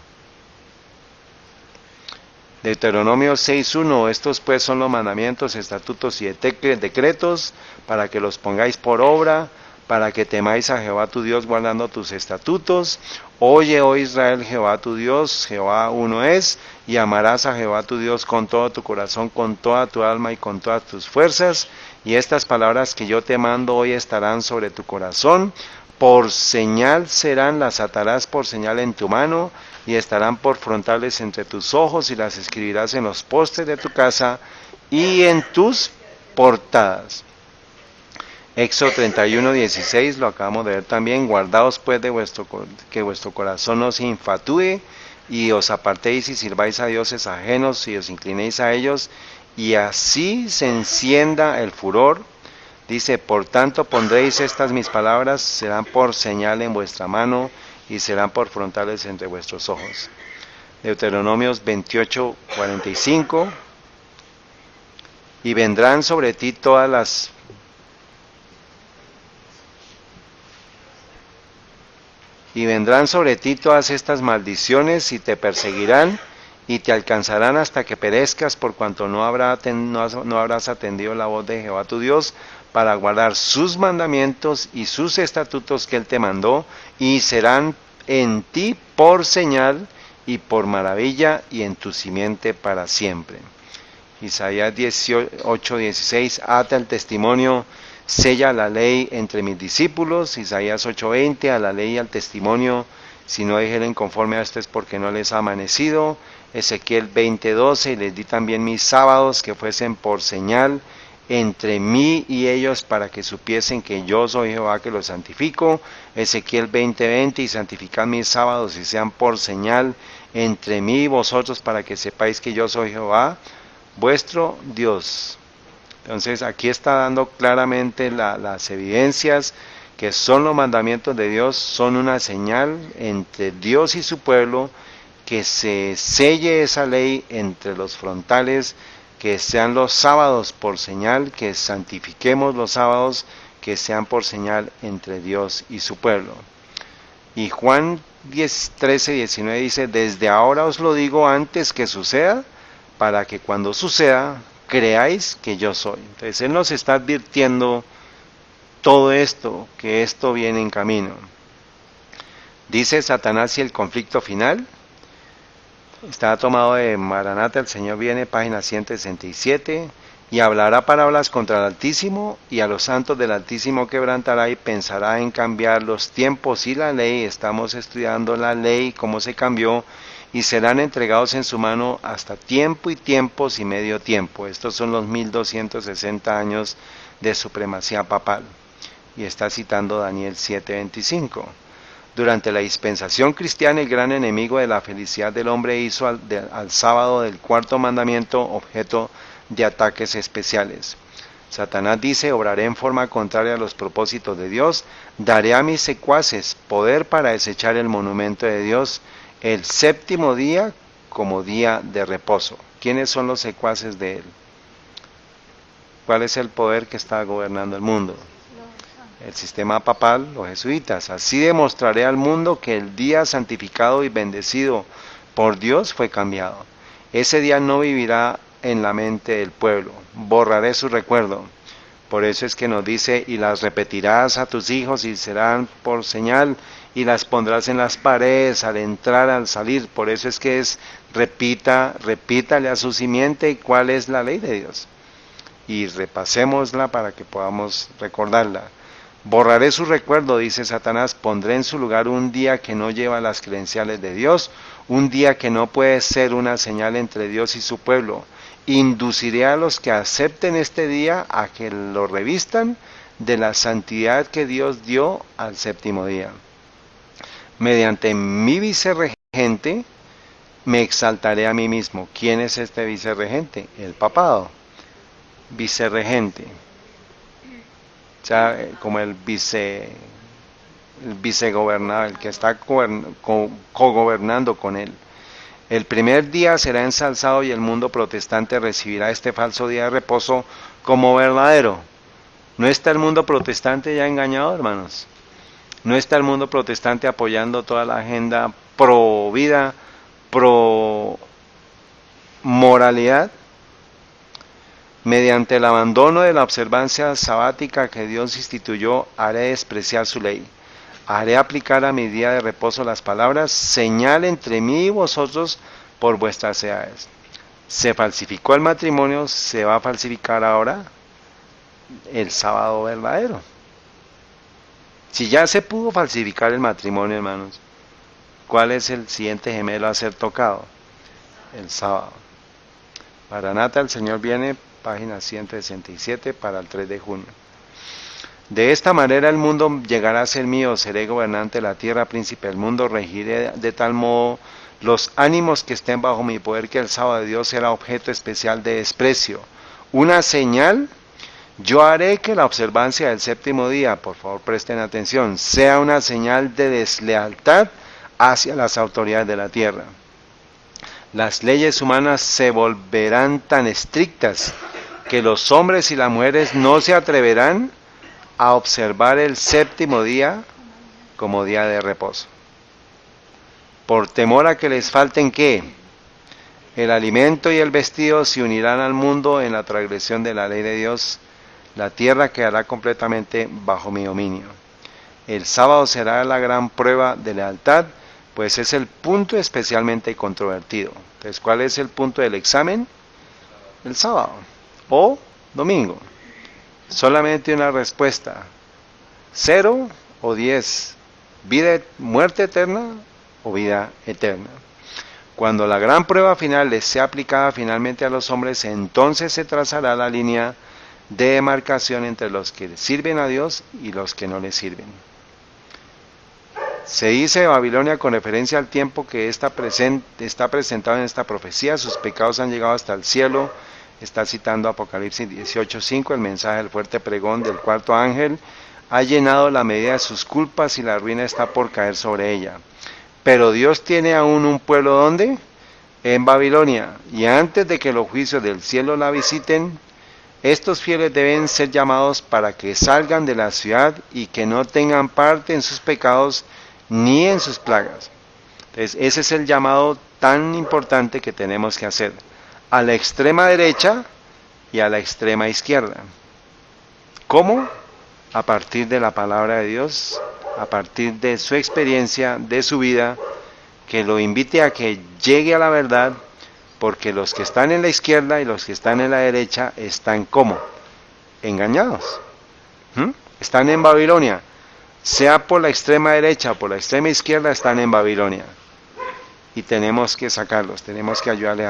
Deuteronomio 6:1, estos pues son los mandamientos, estatutos y decretos, para que los pongáis por obra, para que temáis a Jehová tu Dios guardando tus estatutos. Oye, oh Israel, Jehová tu Dios, Jehová uno es, y amarás a Jehová tu Dios con todo tu corazón, con toda tu alma y con todas tus fuerzas. Y estas palabras que yo te mando hoy estarán sobre tu corazón. Por señal serán, las atarás por señal en tu mano y estarán por frontales entre tus ojos y las escribirás en los postes de tu casa y en tus portadas. Éxodo 31:16, lo acabamos de ver también. Guardaos pues de que vuestro corazón no se infatúe y os apartéis y sirváis a dioses ajenos y os inclinéis a ellos y así se encienda el furor. Dice, por tanto pondréis estas mis palabras, serán por señal en vuestra mano y serán por frontales entre vuestros ojos. Deuteronomios 28:45, y vendrán sobre ti todas estas maldiciones y te perseguirán y te alcanzarán hasta que perezcas, por cuanto no habrás atendido la voz de Jehová tu Dios para guardar sus mandamientos y sus estatutos que él te mandó, y serán en ti por señal y por maravilla y en tu simiente para siempre. Isaías 18:16, ata el testimonio, sella la ley entre mis discípulos. Isaías 8:20, a la ley y al testimonio, si no dijeren conforme a esto es porque no les ha amanecido. Ezequiel 20:12, les di también mis sábados que fuesen por señal entre mí y ellos para que supiesen que yo soy Jehová que los santifico. Ezequiel 20:20, y santificad mis sábados y sean por señal entre mí y vosotros para que sepáis que yo soy Jehová vuestro Dios. Entonces aquí está dando claramente las evidencias que son los mandamientos de Dios, son una señal entre Dios y su pueblo, que se selle esa ley entre los frontales, que sean los sábados por señal, que santifiquemos los sábados, que sean por señal entre Dios y su pueblo. Y Juan 13:19 dice, desde ahora os lo digo antes que suceda, para que cuando suceda creáis que yo soy. Entonces él nos está advirtiendo todo esto, que esto viene en camino. Dice Satanás y el conflicto final. Está tomado de Maranata, el Señor viene, página 167. Y hablará parábolas contra el Altísimo, y a los santos del Altísimo quebrantará, y pensará en cambiar los tiempos y la ley. Estamos estudiando la ley, cómo se cambió, y serán entregados en su mano hasta tiempo y tiempos y medio tiempo. Estos son los 1260 años de supremacía papal. Y está citando Daniel 7:25. Durante la dispensación cristiana, el gran enemigo de la felicidad del hombre hizo al sábado del cuarto mandamiento objeto de ataques especiales. Satanás dice, obraré en forma contraria a los propósitos de Dios, daré a mis secuaces poder para desechar el monumento de Dios el séptimo día como día de reposo. ¿Quiénes son los secuaces de él? ¿Cuál es el poder que está gobernando el mundo? El sistema papal, los jesuitas. Así demostraré al mundo que el día santificado y bendecido por Dios fue cambiado. Ese día no vivirá en la mente del pueblo, borraré su recuerdo. Por eso es que nos dice, y las repetirás a tus hijos y serán por señal, y las pondrás en las paredes al entrar, al salir. Por eso es que repítale a su simiente cuál es la ley de Dios. Y repasémosla para que podamos recordarla. Borraré su recuerdo, dice Satanás, pondré en su lugar un día que no lleva las credenciales de Dios, un día que no puede ser una señal entre Dios y su pueblo. Induciré a los que acepten este día a que lo revistan de la santidad que Dios dio al séptimo día. Mediante mi vicerregente me exaltaré a mí mismo. ¿Quién es este vicerregente? El papado. Vicerregente. O sea, como el vicegobernador, el que está cogobernando con él. El primer día será ensalzado y el mundo protestante recibirá este falso día de reposo como verdadero. ¿No está el mundo protestante ya engañado, hermanos? ¿No está el mundo protestante apoyando toda la agenda pro vida, pro moralidad? Mediante el abandono de la observancia sabática que Dios instituyó, haré despreciar su ley. Haré aplicar a mi día de reposo las palabras, señal entre mí y vosotros, por vuestras edades. Se falsificó el matrimonio, se va a falsificar ahora el sábado verdadero. Si ya se pudo falsificar el matrimonio, hermanos, ¿cuál es el siguiente gemelo a ser tocado? El sábado. Maranata, el Señor viene, página 167 para el 3 de junio. De esta manera el mundo llegará a ser mío, seré gobernante de la tierra, príncipe del mundo, regiré de tal modo los ánimos que estén bajo mi poder que el sábado de Dios será objeto especial de desprecio. Una señal, yo haré que la observancia del séptimo día, por favor presten atención, sea una señal de deslealtad hacia las autoridades de la tierra. Las leyes humanas se volverán tan estrictas que los hombres y las mujeres no se atreverán a observar el séptimo día como día de reposo. Por temor a que les falten ¿qué? El alimento y el vestido, se unirán al mundo en la transgresión de la ley de Dios. La tierra quedará completamente bajo mi dominio. El sábado será la gran prueba de lealtad, pues es el punto especialmente controvertido. Entonces, ¿cuál es el punto del examen? El sábado o domingo. Solamente una respuesta: 0 o 10, muerte eterna o vida eterna. Cuando la gran prueba final les sea aplicada finalmente a los hombres, entonces se trazará la línea de demarcación entre los que sirven a Dios y los que no le sirven. Se dice Babilonia con referencia al tiempo que está presentado en esta profecía. Sus pecados han llegado hasta el cielo. Está citando Apocalipsis 18:5, el mensaje del fuerte pregón del cuarto ángel ha llenado la medida de sus culpas y la ruina está por caer sobre ella. Pero Dios tiene aún un pueblo, ¿dónde? En Babilonia, y antes de que los juicios del cielo la visiten, estos fieles deben ser llamados para que salgan de la ciudad y que no tengan parte en sus pecados ni en sus plagas. Entonces, ese es el llamado tan importante que tenemos que hacer, a la extrema derecha y a la extrema izquierda. ¿Cómo? A partir de la palabra de Dios, a partir de su experiencia, de su vida, que lo invite a que llegue a la verdad, porque los que están en la izquierda y los que están en la derecha están ¿cómo? Engañados. Están en Babilonia. Sea por la extrema derecha o por la extrema izquierda, están en Babilonia. Y tenemos que sacarlos, tenemos que ayudarles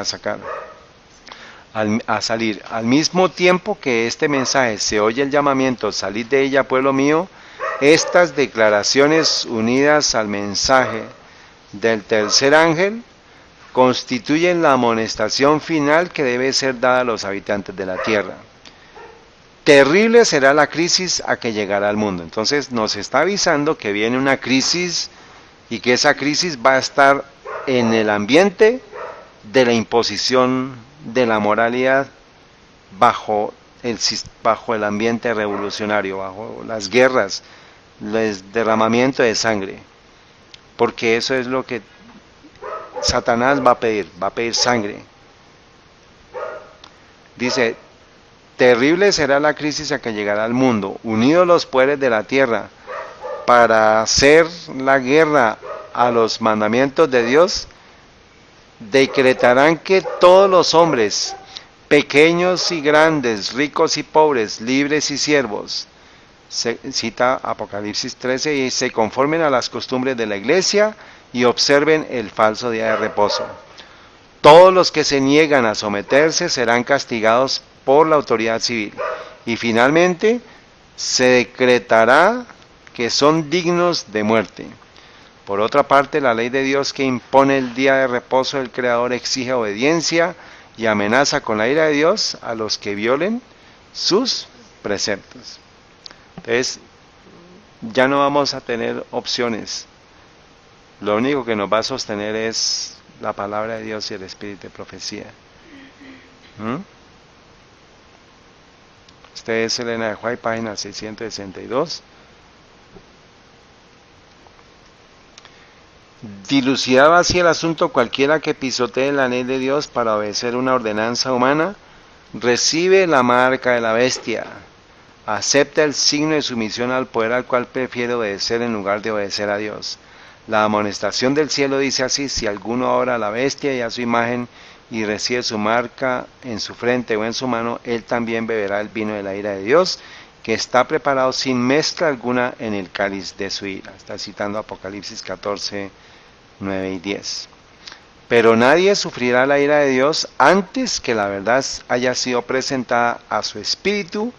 a salir. Al mismo tiempo que este mensaje se oye el llamamiento, salid de ella, pueblo mío, estas declaraciones unidas al mensaje del tercer ángel constituyen la amonestación final que debe ser dada a los habitantes de la tierra. Terrible será la crisis a que llegará al mundo. Entonces nos está avisando que viene una crisis y que esa crisis va a estar en el ambiente de la imposición de la moralidad bajo el ambiente revolucionario, bajo las guerras, el derramamiento de sangre, porque eso es lo que Satanás va a pedir sangre. Dice, terrible será la crisis a que llegará al mundo, unidos los poderes de la tierra, para hacer la guerra a los mandamientos de Dios, decretarán que todos los hombres, pequeños y grandes, ricos y pobres, libres y siervos, cita Apocalipsis 13, y se conformen a las costumbres de la iglesia y observen el falso día de reposo. Todos los que se niegan a someterse serán castigados por la autoridad civil. Y finalmente se decretará que son dignos de muerte. Por otra parte, la ley de Dios que impone el día de reposo del Creador exige obediencia y amenaza con la ira de Dios a los que violen sus preceptos. Entonces, ya no vamos a tener opciones. Lo único que nos va a sostener es la palabra de Dios y el espíritu de profecía. Este es Elena de White, página 662. Dilucidaba así el asunto: cualquiera que pisotee la ley de Dios para obedecer una ordenanza humana, recibe la marca de la bestia, acepta el signo de sumisión al poder al cual prefiere obedecer en lugar de obedecer a Dios. La amonestación del cielo dice así: si alguno adora a la bestia y a su imagen y recibe su marca en su frente o en su mano, él también beberá el vino de la ira de Dios, que está preparado sin mezcla alguna en el cáliz de su ira. Está citando Apocalipsis 14, 9 y 10. Pero nadie sufrirá la ira de Dios antes que la verdad haya sido presentada a su espíritu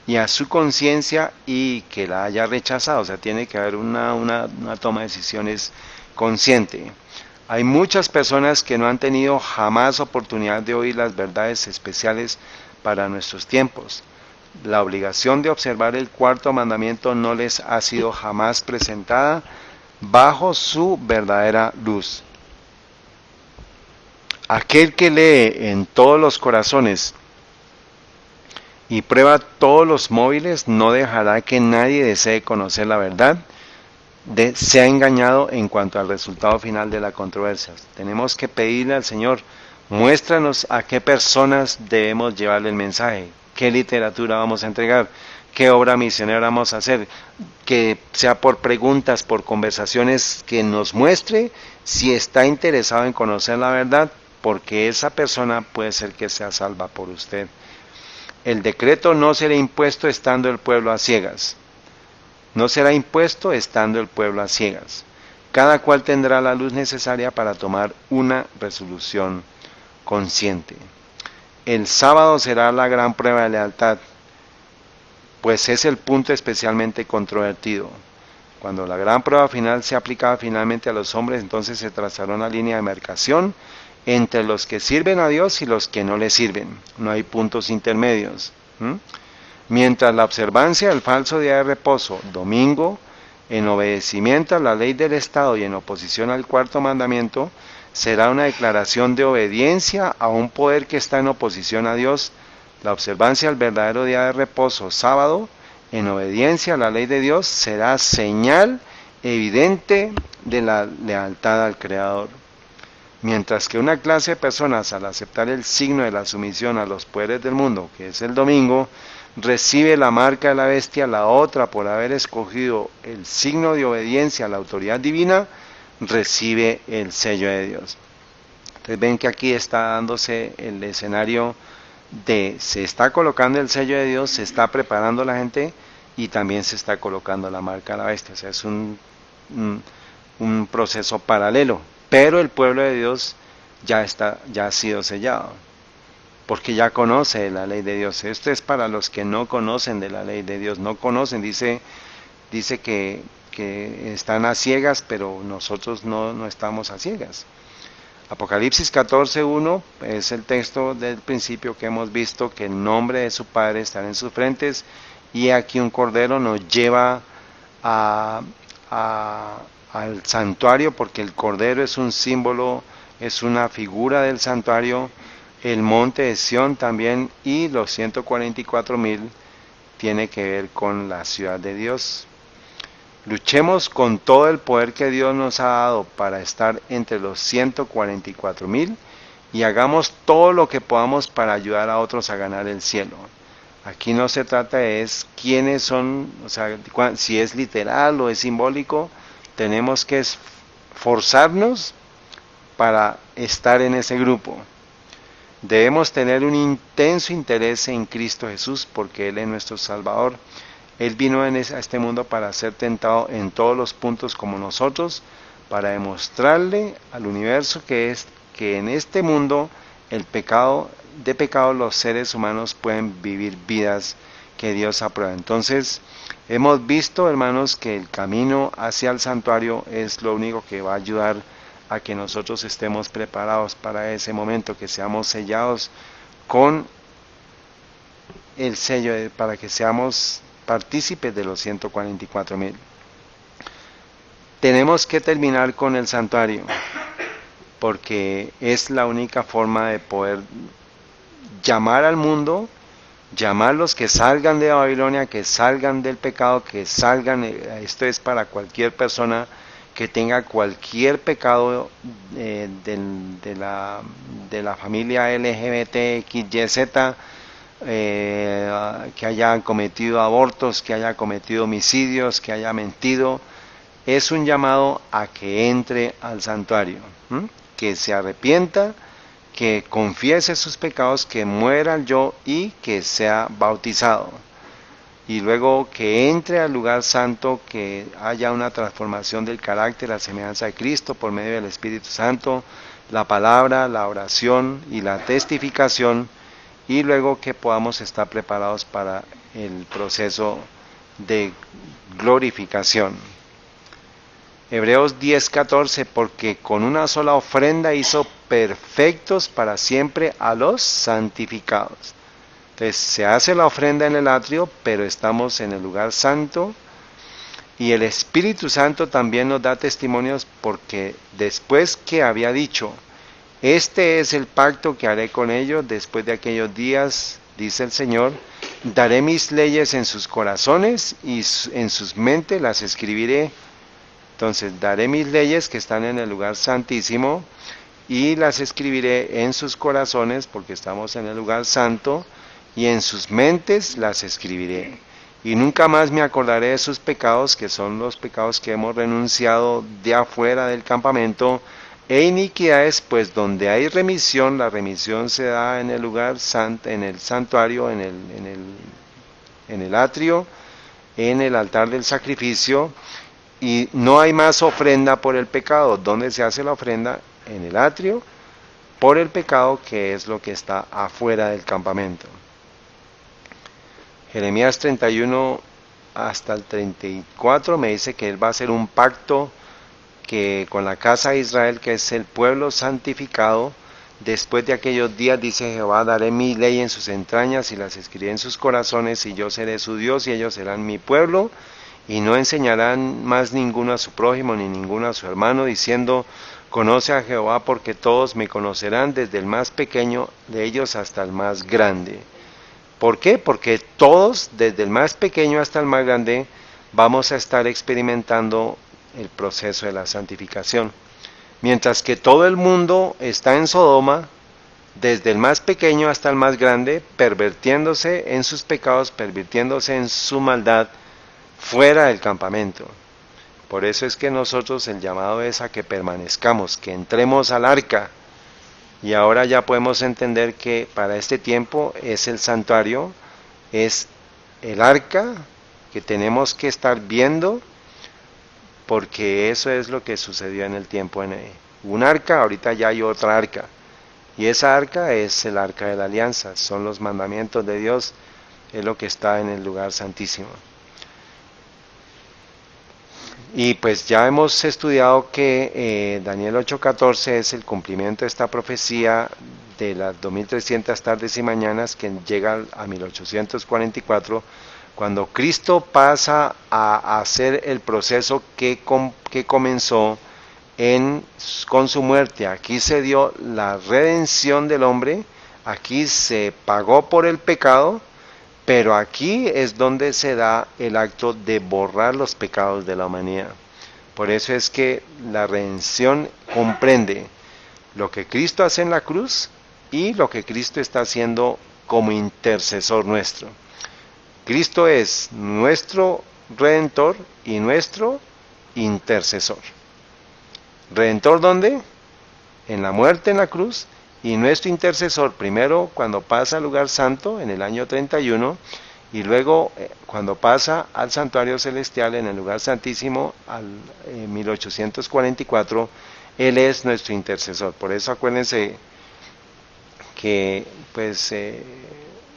y a su conciencia y que la haya rechazado. O sea, tiene que haber una toma de decisiones consciente. Hay muchas personas que no han tenido jamás oportunidad de oír las verdades especiales para nuestros tiempos. La obligación de observar el cuarto mandamiento no les ha sido jamás presentada bajo su verdadera luz. Aquel que lee en todos los corazones y prueba todos los móviles no dejará que nadie desee conocer la verdad, sea engañado en cuanto al resultado final de la controversia. Tenemos que pedirle al Señor: muéstranos a qué personas debemos llevarle el mensaje, qué literatura vamos a entregar, qué obra misionera vamos a hacer, que sea por preguntas, por conversaciones, que nos muestre si está interesado en conocer la verdad, porque esa persona puede ser que sea salva por usted. El decreto no será impuesto estando el pueblo a ciegas. No será impuesto estando el pueblo a ciegas. Cada cual tendrá la luz necesaria para tomar una resolución consciente. El sábado será la gran prueba de lealtad, pues es el punto especialmente controvertido. Cuando la gran prueba final se aplicaba finalmente a los hombres, entonces se trazará una línea de demarcación entre los que sirven a Dios y los que no le sirven. No hay puntos intermedios. Mientras la observancia del falso día de reposo, domingo, en obedecimiento a la ley del Estado y en oposición al cuarto mandamiento, será una declaración de obediencia a un poder que está en oposición a Dios. La observancia del verdadero día de reposo, sábado, en obediencia a la ley de Dios, será señal evidente de la lealtad al Creador. Mientras que una clase de personas, al aceptar el signo de la sumisión a los poderes del mundo, que es el domingo, recibe la marca de la bestia, la otra, por haber escogido el signo de obediencia a la autoridad divina, recibe el sello de Dios. Entonces ven que aquí está dándose el escenario de: se está colocando el sello de Dios, se está preparando la gente y también se está colocando la marca de la bestia. O sea, es un proceso paralelo. Pero el pueblo de Dios ya ha sido sellado, porque ya conoce la ley de Dios. Esto es para los que no conocen de la ley de Dios, no conocen. Dice que están a ciegas, pero nosotros no estamos a ciegas. Apocalipsis 14:1 es el texto del principio que hemos visto, que el nombre de su Padre está en sus frentes, y aquí un cordero nos lleva al santuario, porque el cordero es un símbolo, es una figura del santuario. El monte de Sión también, y los 144,000 tiene que ver con la ciudad de Dios. Luchemos con todo el poder que Dios nos ha dado para estar entre los 144,000 y hagamos todo lo que podamos para ayudar a otros a ganar el cielo. Aquí no se trata de quiénes son, o sea, si es literal o es simbólico. Tenemos que esforzarnos para estar en ese grupo. Debemos tener un intenso interés en Cristo Jesús, porque Él es nuestro Salvador. Él vino a este mundo para ser tentado en todos los puntos como nosotros, para demostrarle al universo que en este mundo de pecado los seres humanos pueden vivir vidas que Dios aprueba. Entonces, hemos visto, hermanos, que el camino hacia el santuario es lo único que va a ayudar a que nosotros estemos preparados para ese momento, que seamos sellados con el sello, para que seamos partícipes de los 144,000. Tenemos que terminar con el santuario, porque es la única forma de poder llamar al mundo, llamarlos que salgan de Babilonia, que salgan del pecado, que salgan. Esto es para cualquier persona que tenga cualquier pecado de la familia LGBTXYZ, que haya cometido abortos, que haya cometido homicidios, que haya mentido. es un llamado a que entre al santuario, que se arrepienta, que confiese sus pecados, que muera al yo y que sea bautizado. Y luego que entre al lugar santo, que haya una transformación del carácter, la semejanza de Cristo por medio del Espíritu Santo, la palabra, la oración y la testificación, y luego que podamos estar preparados para el proceso de glorificación. Hebreos 10:14, porque con una sola ofrenda hizo perfectos para siempre a los santificados. Entonces se hace la ofrenda en el atrio, pero estamos en el lugar santo, y el Espíritu Santo también nos da testimonios, porque después que había dicho, este es el pacto que haré con ellos después de aquellos días, dice el Señor, daré mis leyes en sus corazones y en sus mentes las escribiré. Entonces daré mis leyes que están en el lugar santísimo y las escribiré en sus corazones, porque estamos en el lugar santo, y en sus mentes las escribiré. Y nunca más me acordaré de sus pecados, que son los pecados que hemos renunciado de afuera del campamento, e iniquidades, pues donde hay remisión, la remisión se da en el lugar santo, en el santuario, en el atrio, en el altar del sacrificio, y no hay más ofrenda por el pecado. ¿Dónde se hace la ofrenda? En el atrio, por el pecado, que es lo que está afuera del campamento. Jeremías 31 hasta el 34 me dice que él va a hacer un pacto que con la casa de Israel, que es el pueblo santificado. Después de aquellos días, dice Jehová, daré mi ley en sus entrañas y las escribiré en sus corazones, y yo seré su Dios y ellos serán mi pueblo, y no enseñarán más ninguno a su prójimo ni ninguno a su hermano, diciendo, conoce a Jehová, porque todos me conocerán, desde el más pequeño de ellos hasta el más grande. ¿Por qué? Porque todos, desde el más pequeño hasta el más grande, vamos a estar experimentando el proceso de la santificación. Mientras que todo el mundo está en Sodoma, desde el más pequeño hasta el más grande, pervirtiéndose en sus pecados, pervirtiéndose en su maldad, fuera del campamento. Por eso es que nosotros el llamado es a que permanezcamos, que entremos al arca. Y ahora ya podemos entender que para este tiempo es el santuario, es el arca que tenemos que estar viendo, porque eso es lo que sucedió en el tiempo. Un arca, ahorita ya hay otra arca, y esa arca es el arca de la alianza, son los mandamientos de Dios, es lo que está en el lugar santísimo. Y pues ya hemos estudiado que Daniel 8:14 es el cumplimiento de esta profecía de las 2300 tardes y mañanas, que llega a 1844, cuando Cristo pasa a hacer el proceso que comenzó con su muerte. Aquí se dio la redención del hombre, aquí se pagó por el pecado, pero aquí es donde se da el acto de borrar los pecados de la humanidad. Por eso es que la redención comprende lo que Cristo hace en la cruz y lo que Cristo está haciendo como intercesor nuestro. Cristo es nuestro Redentor y nuestro intercesor. ¿Redentor dónde? En la muerte en la cruz. Y nuestro intercesor, primero cuando pasa al lugar santo en el año 31, y luego cuando pasa al santuario celestial en el lugar santísimo al 1844, Él es nuestro intercesor. Por eso acuérdense que pues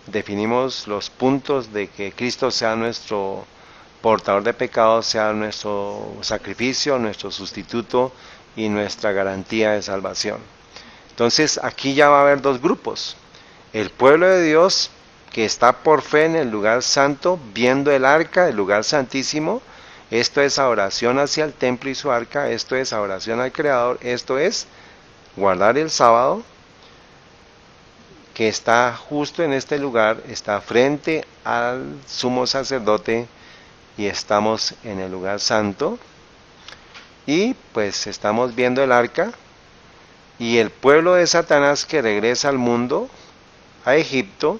definimos los puntos de que Cristo sea nuestro portador de pecados, sea nuestro sacrificio, nuestro sustituto y nuestra garantía de salvación. Entonces aquí ya va a haber dos grupos: el pueblo de Dios que está por fe en el lugar santo, viendo el arca, el lugar santísimo. Esto es adoración hacia el templo y su arca, esto es adoración al Creador, esto es guardar el sábado, que está justo en este lugar, está frente al sumo sacerdote y estamos en el lugar santo, y pues estamos viendo el arca. Y el pueblo de Satanás que regresa al mundo, a Egipto,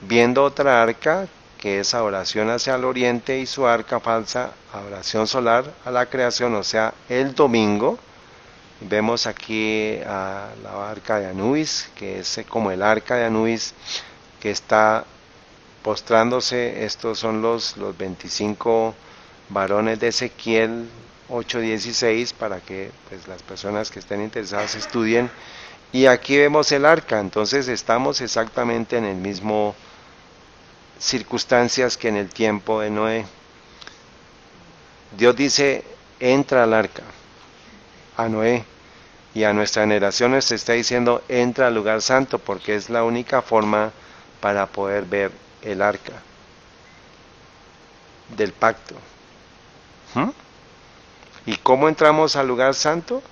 viendo otra arca que es adoración hacia el oriente, y su arca falsa, adoración solar a la creación, o sea, el domingo. Vemos aquí a la arca de Anubis, que es como el arca de Anubis, que está postrándose. Estos son los 25 varones de Ezequiel 8:16, para que pues, las personas que estén interesadas estudien. Y aquí vemos el arca. Entonces estamos exactamente en el mismo circunstancias que en el tiempo de Noé. Dios dice: entra al arca. A Noé y a nuestra generación nos está diciendo: entra al lugar santo, porque es la única forma para poder ver el arca del pacto. ¿Y cómo entramos al lugar santo?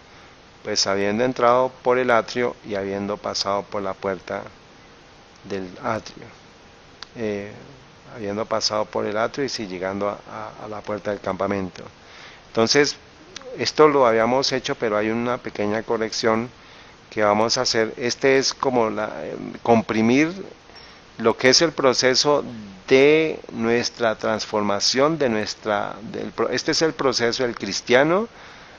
Pues habiendo entrado por el atrio y habiendo pasado por la puerta del atrio. Habiendo pasado por el atrio y sí, llegando a la puerta del campamento. Entonces, esto lo habíamos hecho, pero hay una pequeña corrección que vamos a hacer. Este es como comprimir lo que es el proceso de nuestra transformación, este es el proceso del cristiano.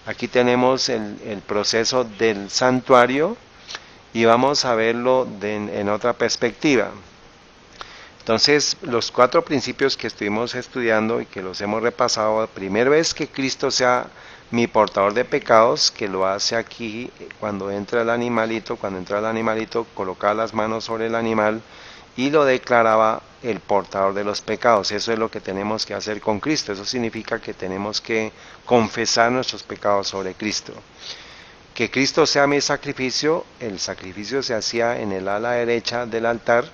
Aquí tenemos el proceso del santuario, y vamos a verlo en otra perspectiva. Entonces, los 4 principios que estuvimos estudiando y que los hemos repasado: primero es que Cristo sea mi portador de pecados, que lo hace aquí cuando entra el animalito. Cuando entra el animalito, colocaba las manos sobre el animal y lo declaraba el portador de los pecados. Eso es lo que tenemos que hacer con Cristo. Eso significa que tenemos que confesar nuestros pecados sobre Cristo. Que Cristo sea mi sacrificio. El sacrificio se hacía en el ala derecha del altar,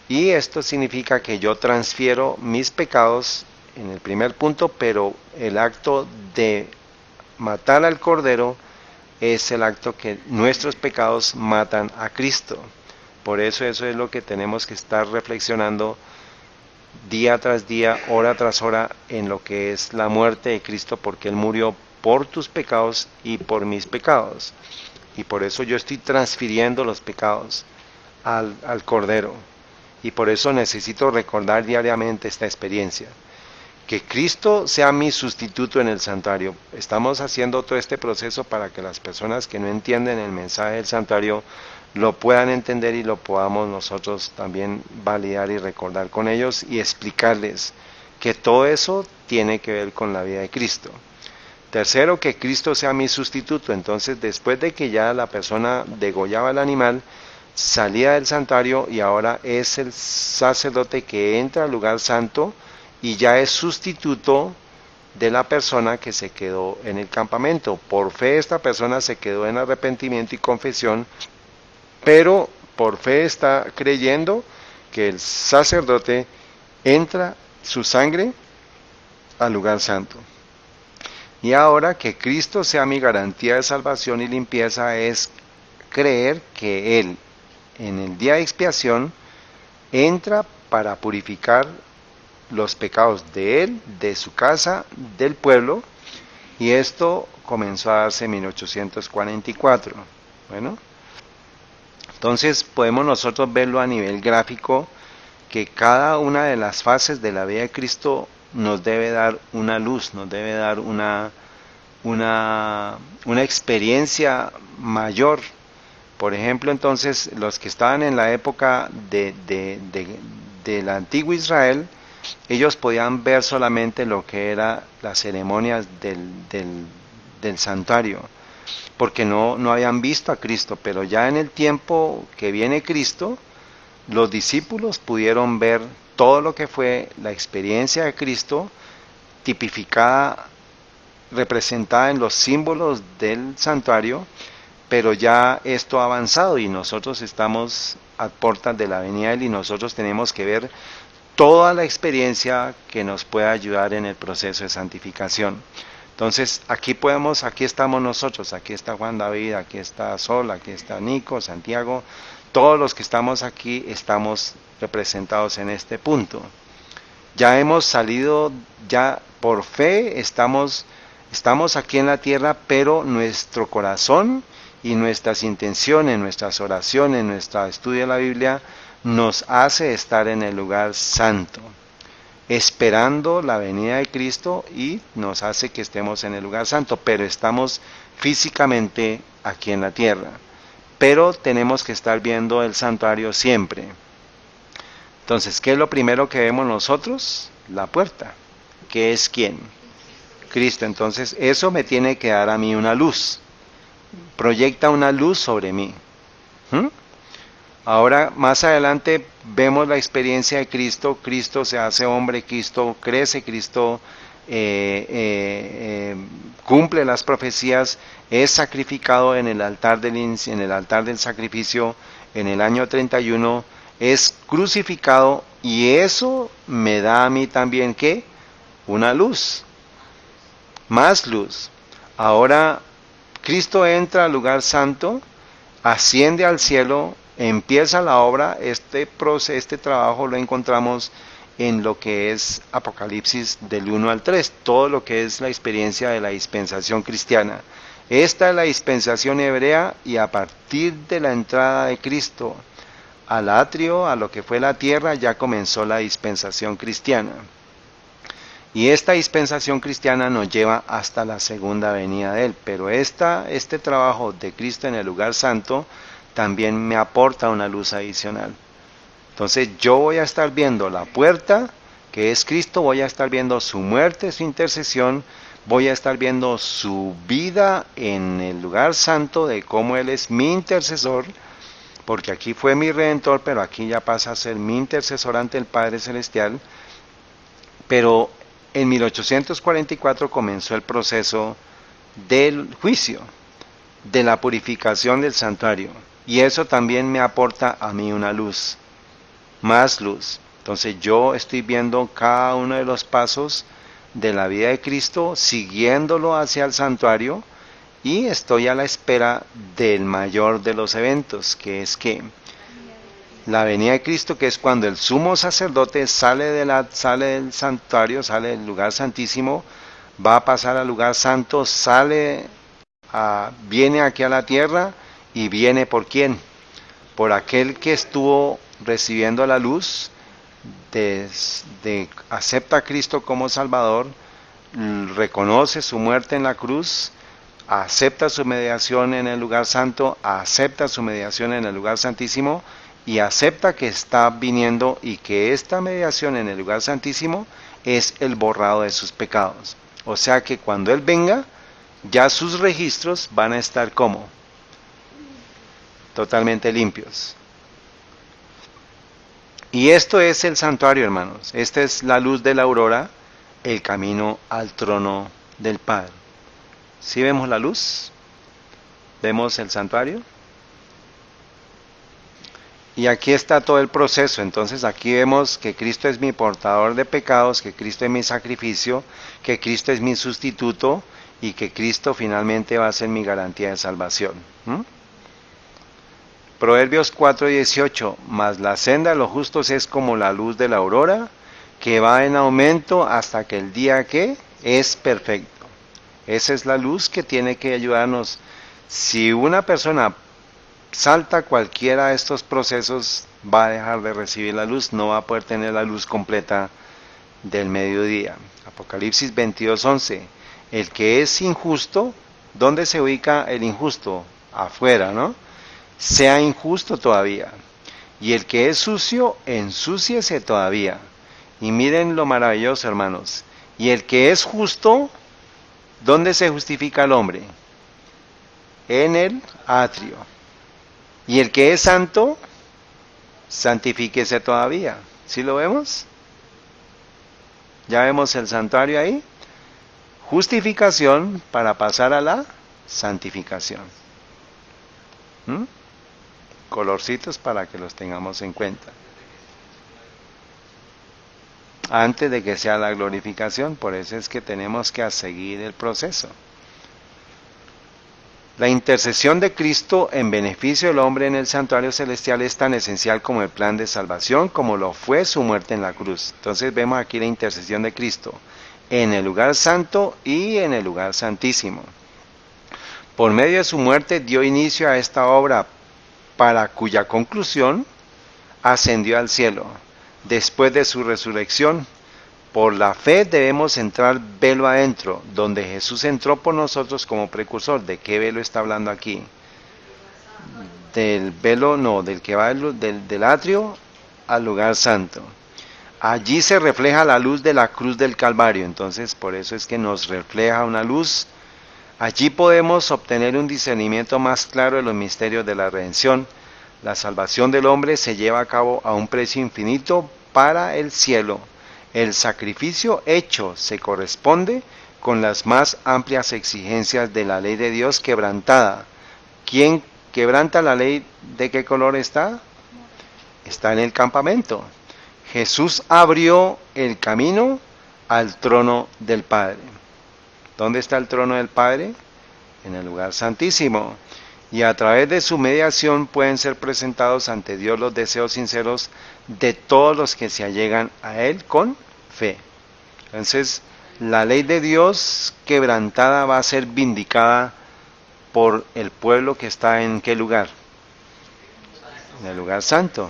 y esto significa que yo transfiero mis pecados en el primer punto, pero el acto de matar al Cordero es el acto que nuestros pecados matan a Cristo. Por eso es lo que tenemos que estar reflexionando día tras día, hora tras hora, en lo que es la muerte de Cristo, porque Él murió por tus pecados y por mis pecados. Y por eso yo estoy transfiriendo los pecados al Cordero. Y por eso necesito recordar diariamente esta experiencia. Que Cristo sea mi sustituto en el santuario. Estamos haciendo todo este proceso para que las personas que no entienden el mensaje del santuario lo puedan entender, y lo podamos nosotros también validar y recordar con ellos, y explicarles que todo eso tiene que ver con la vida de Cristo. Tercero, que Cristo sea mi sustituto. Entonces, después de que ya la persona degollaba el animal, salía del santuario, y ahora es el sacerdote que entra al lugar santo y ya es sustituto de la persona que se quedó en el campamento. Por fe esta persona se quedó en arrepentimiento y confesión, pero por fe está creyendo que el sacerdote entra su sangre al lugar santo. Y ahora que Cristo sea mi garantía de salvación y limpieza, es creer que Él en el día de expiación entra para purificar los pecados de Él, de su casa, del pueblo. Y esto comenzó a darse en 1844. Bueno, entonces podemos nosotros verlo a nivel gráfico, que cada una de las fases de la vida de Cristo nos debe dar una luz, nos debe dar una experiencia mayor. Por ejemplo, entonces, los que estaban en la época del antiguo Israel, ellos podían ver solamente lo que era las ceremonias del santuario, porque no habían visto a Cristo. Pero ya en el tiempo que viene Cristo, los discípulos pudieron ver todo lo que fue la experiencia de Cristo, tipificada, representada en los símbolos del santuario. Pero ya esto ha avanzado y nosotros estamos a puertas de la venida de Él, y nosotros tenemos que ver toda la experiencia que nos pueda ayudar en el proceso de santificación. Entonces, aquí estamos nosotros, aquí está Juan David, aquí está Sol, aquí está Nico, Santiago. Todos los que estamos aquí estamos representados en este punto. Ya hemos salido, ya por fe estamos aquí en la tierra, pero nuestro corazón y nuestras intenciones, nuestras oraciones, nuestro estudio de la Biblia nos hace estar en el lugar santo. esperando la venida de Cristo y nos hace que estemos en el lugar santo, pero estamos físicamente aquí en la tierra. Pero tenemos que estar viendo el santuario siempre. Entonces, ¿qué es lo primero que vemos nosotros? La puerta. ¿Qué es quién? Cristo. Entonces, eso me tiene que dar a mí una luz. Proyecta una luz sobre mí. ¿Mm? Ahora, más adelante, vemos la experiencia de Cristo. Cristo se hace hombre, Cristo crece, Cristo cumple las profecías, es sacrificado en el altar del sacrificio en el año 31, es crucificado, y eso me da a mí también, ¿qué? Una luz, más luz. Ahora, Cristo entra al lugar santo, asciende al cielo, empieza la obra. Este trabajo lo encontramos en lo que es Apocalipsis del 1 al 3, todo lo que es la experiencia de la dispensación cristiana. Esta es la dispensación hebrea, y a partir de la entrada de Cristo al atrio, a lo que fue la tierra, ya comenzó la dispensación cristiana. Y esta dispensación cristiana nos lleva hasta la segunda venida de Él. Pero este trabajo de Cristo en el lugar santo también me aporta una luz adicional. Entonces yo voy a estar viendo la puerta, que es Cristo, voy a estar viendo su muerte, su intercesión, voy a estar viendo su vida en el lugar santo, de cómo Él es mi intercesor, porque aquí fue mi redentor, pero aquí ya pasa a ser mi intercesor ante el Padre Celestial. Pero en 1844 comenzó el proceso del juicio, de la purificación del santuario, y eso también me aporta a mí una luz, más luz. Entonces yo estoy viendo cada uno de los pasos de la vida de Cristo, siguiéndolo hacia el santuario, y estoy a la espera del mayor de los eventos, que es que la venida de Cristo, que es cuando el sumo sacerdote sale del santuario, sale del lugar santísimo, va a pasar al lugar santo, viene aquí a la tierra, y viene ¿por quién? Por aquel que estuvo recibiendo la luz, acepta a Cristo como Salvador, reconoce su muerte en la cruz, acepta su mediación en el lugar santo, acepta su mediación en el lugar santísimo, y acepta que está viniendo, y que esta mediación en el lugar santísimo es el borrado de sus pecados. O sea que cuando Él venga, ya sus registros van a estar como totalmente limpios. Y esto es el santuario, hermanos. Esta es la luz de la aurora, el camino al trono del Padre. ¿Sí vemos la luz? ¿Vemos el santuario? Y aquí está todo el proceso. Entonces aquí vemos que Cristo es mi portador de pecados, que Cristo es mi sacrificio, que Cristo es mi sustituto, y que Cristo finalmente va a ser mi garantía de salvación. Proverbios 4:18, mas la senda de los justos es como la luz de la aurora, que va en aumento hasta que el día que es perfecto. Esa es la luz que tiene que ayudarnos. Si una persona salta cualquiera de estos procesos, va a dejar de recibir la luz, no va a poder tener la luz completa del mediodía. Apocalipsis 22:11, el que es injusto, ¿dónde se ubica el injusto? Afuera, ¿no? Sea injusto todavía. Y el que es sucio, ensúciese todavía. Y miren lo maravilloso, hermanos. Y el que es justo, ¿dónde se justifica el hombre? En el atrio. Y el que es santo, santifíquese todavía. ¿Sí lo vemos? Ya vemos el santuario ahí. Justificación para pasar a la santificación. Colorcitos para que los tengamos en cuenta. Antes de que sea la glorificación, por eso es que tenemos que seguir el proceso. La intercesión de Cristo en beneficio del hombre en el santuario celestial es tan esencial como el plan de salvación, como lo fue su muerte en la cruz. Entonces vemos aquí la intercesión de Cristo en el lugar santo y en el lugar santísimo. Por medio de su muerte dio inicio a esta obra, para cuya conclusión ascendió al cielo, después de su resurrección, Por la fe debemos entrar velo adentro, donde Jesús entró por nosotros como precursor. ¿De qué velo está hablando aquí? Del velo, no, del que va del atrio al lugar santo. Allí se refleja la luz de la cruz del Calvario, entonces por eso es que nos refleja una luz. Allí podemos obtener un discernimiento más claro de los misterios de la redención. La salvación del hombre se lleva a cabo a un precio infinito para el cielo. El sacrificio hecho se corresponde con las más amplias exigencias de la ley de Dios quebrantada. ¿Quién quebranta la ley? ¿De qué color está? Está en el campamento. Jesús abrió el camino al trono del Padre. ¿Dónde está el trono del Padre? En el lugar santísimo. Y a través de su mediación pueden ser presentados ante Dios los deseos sinceros de todos los que se allegan a Él con fe. Entonces, la ley de Dios quebrantada va a ser vindicada por el pueblo que está en ¿qué lugar? En el lugar santo.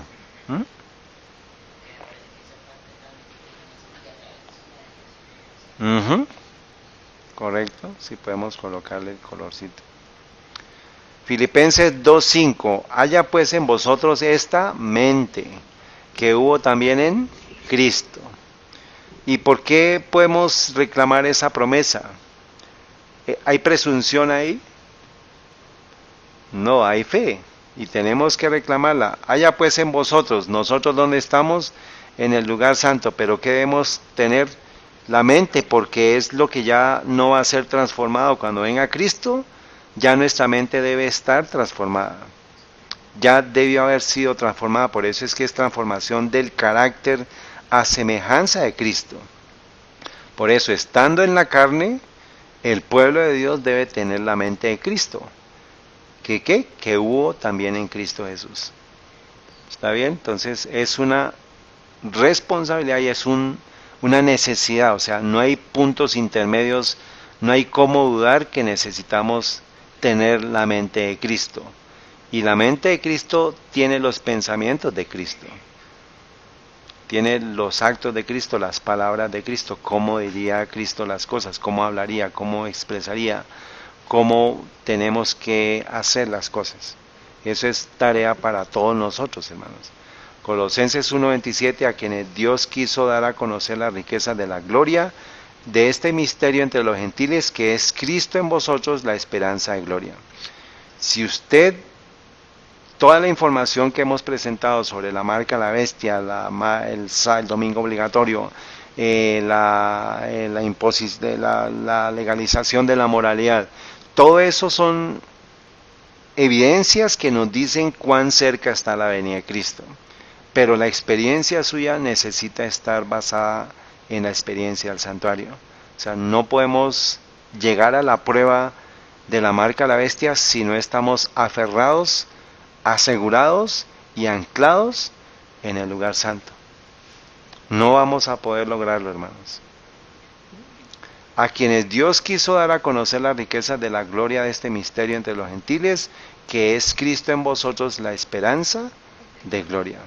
Correcto, si podemos colocarle el colorcito. Filipenses 2:5, haya pues en vosotros esta mente que hubo también en Cristo. ¿Y por qué podemos reclamar esa promesa? ¿Hay presunción ahí? No, hay fe y tenemos que reclamarla. Haya pues en vosotros, nosotros donde estamos en el lugar santo, pero que debemos tener la mente, porque es lo que ya no va a ser transformado cuando venga Cristo. Ya nuestra mente debe estar transformada, ya debió haber sido transformada, por eso es que es transformación del carácter a semejanza de Cristo. Por eso, estando en la carne, el pueblo de Dios debe tener la mente de Cristo, que hubo también en Cristo Jesús. ¿Está bien? Entonces es una responsabilidad y es una necesidad, o sea, no hay puntos intermedios, no hay cómo dudar que necesitamos tener la mente de Cristo. Y la mente de Cristo tiene los pensamientos de Cristo, tiene los actos de Cristo, las palabras de Cristo, cómo diría Cristo las cosas, cómo hablaría, cómo expresaría, cómo tenemos que hacer las cosas. Eso es tarea para todos nosotros, hermanos. Colosenses 1:27, a quienes Dios quiso dar a conocer la riqueza de la gloria de este misterio entre los gentiles, que es Cristo en vosotros, la esperanza de gloria. Si usted, toda la información que hemos presentado sobre la marca la bestia, el domingo obligatorio, la legalización de la moralidad, todo eso son evidencias que nos dicen cuán cerca está la venida de Cristo. Pero la experiencia suya necesita estar basada en la experiencia del santuario. O sea, no podemos llegar a la prueba de la marca de la bestia si no estamos aferrados, asegurados y anclados en el lugar santo. No vamos a poder lograrlo, hermanos. A quienes Dios quiso dar a conocer las riquezas de la gloria de este misterio entre los gentiles, que es Cristo en vosotros, la esperanza de gloria.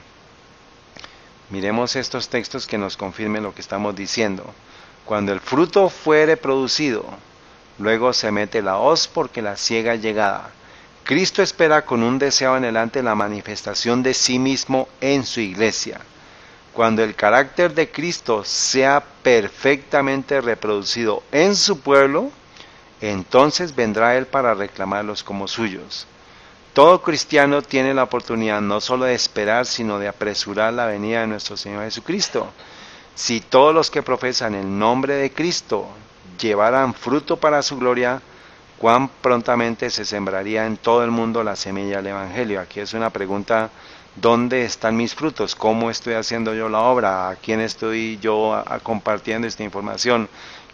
Miremos estos textos que nos confirmen lo que estamos diciendo. Cuando el fruto fuere producido, luego se mete la hoz porque la siega es llegada. Cristo espera con un deseo anhelante la manifestación de sí mismo en su iglesia. Cuando el carácter de Cristo sea perfectamente reproducido en su pueblo, entonces vendrá Él para reclamarlos como suyos. Todo cristiano tiene la oportunidad no solo de esperar, sino de apresurar la venida de nuestro Señor Jesucristo. Si todos los que profesan el nombre de Cristo llevaran fruto para su gloria, cuán prontamente se sembraría en todo el mundo la semilla del Evangelio. Aquí es una pregunta: ¿dónde están mis frutos? ¿Cómo estoy haciendo yo la obra? ¿A quién estoy yo compartiendo esta información?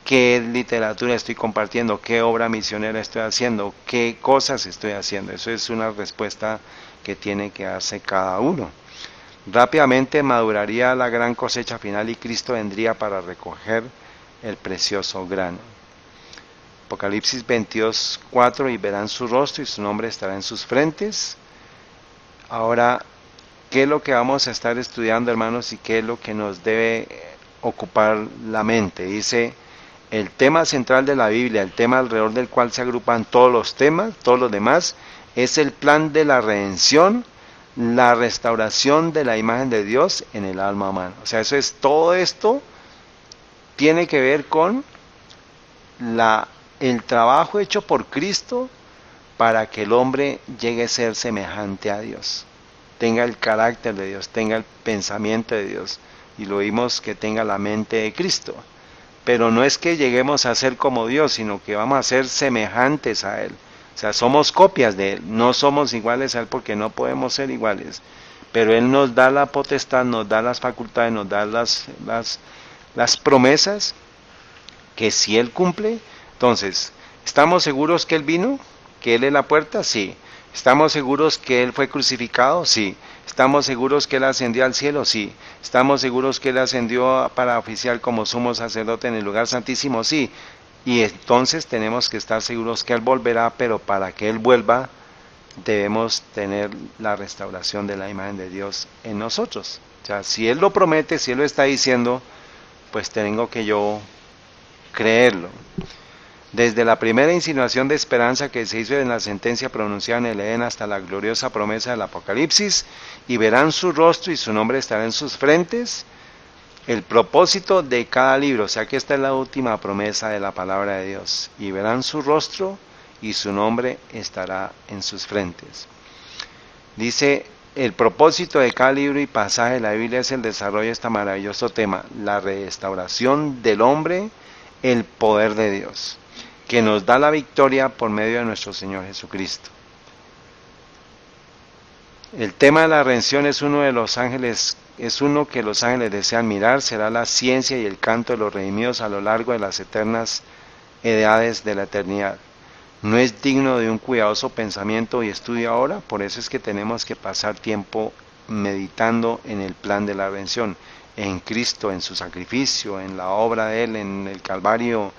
¿Qué literatura estoy compartiendo? ¿Qué obra misionera estoy haciendo? ¿Qué cosas estoy haciendo? Eso es una respuesta que tiene que darse cada uno. Rápidamente maduraría la gran cosecha final y Cristo vendría para recoger el precioso grano. Apocalipsis 22:4, y verán su rostro y su nombre estará en sus frentes. Ahora, ¿qué es lo que vamos a estar estudiando, hermanos, y qué es lo que nos debe ocupar la mente. Dice, el tema central de la Biblia, el tema alrededor del cual se agrupan todos los temas, todos los demás, es el plan de la redención, la restauración de la imagen de Dios en el alma humana. O sea, todo esto tiene que ver con el trabajo hecho por Cristo para que el hombre llegue a ser semejante a Dios, tenga el carácter de Dios, tenga el pensamiento de Dios, y lo vimos, que tenga la mente de Cristo. Pero no es que lleguemos a ser como Dios, sino que vamos a ser semejantes a Él. O sea, somos copias de Él, no somos iguales a Él porque no podemos ser iguales. Pero Él nos da la potestad, nos da las facultades, nos da las promesas, que si Él cumple, entonces, ¿estamos seguros que Él vino? ¿Que Él es la puerta? Sí. ¿Estamos seguros que Él fue crucificado? Sí. ¿Estamos seguros que Él ascendió al cielo? Sí. ¿Estamos seguros que Él ascendió para oficiar como sumo sacerdote en el lugar santísimo? Sí. Y entonces tenemos que estar seguros que Él volverá, pero para que Él vuelva debemos tener la restauración de la imagen de Dios en nosotros. O sea, si Él lo promete, si Él lo está diciendo, pues tengo que yo creerlo. Desde la primera insinuación de esperanza que se hizo en la sentencia pronunciada en el Edén hasta la gloriosa promesa del Apocalipsis, y verán su rostro y su nombre estará en sus frentes, el propósito de cada libro, o sea que esta es la última promesa de la palabra de Dios, y verán su rostro y su nombre estará en sus frentes. Dice, el propósito de cada libro y pasaje de la Biblia es el desarrollo de este maravilloso tema, la restauración del hombre, el poder de Dios, que nos da la victoria por medio de nuestro Señor Jesucristo. El tema de la redención es uno que los ángeles desean mirar, será la ciencia y el canto de los redimidos a lo largo de las eternas edades de la eternidad. No es digno de un cuidadoso pensamiento y estudio ahora, por eso es que tenemos que pasar tiempo meditando en el plan de la redención, en Cristo, en su sacrificio, en la obra de Él, en el Calvario,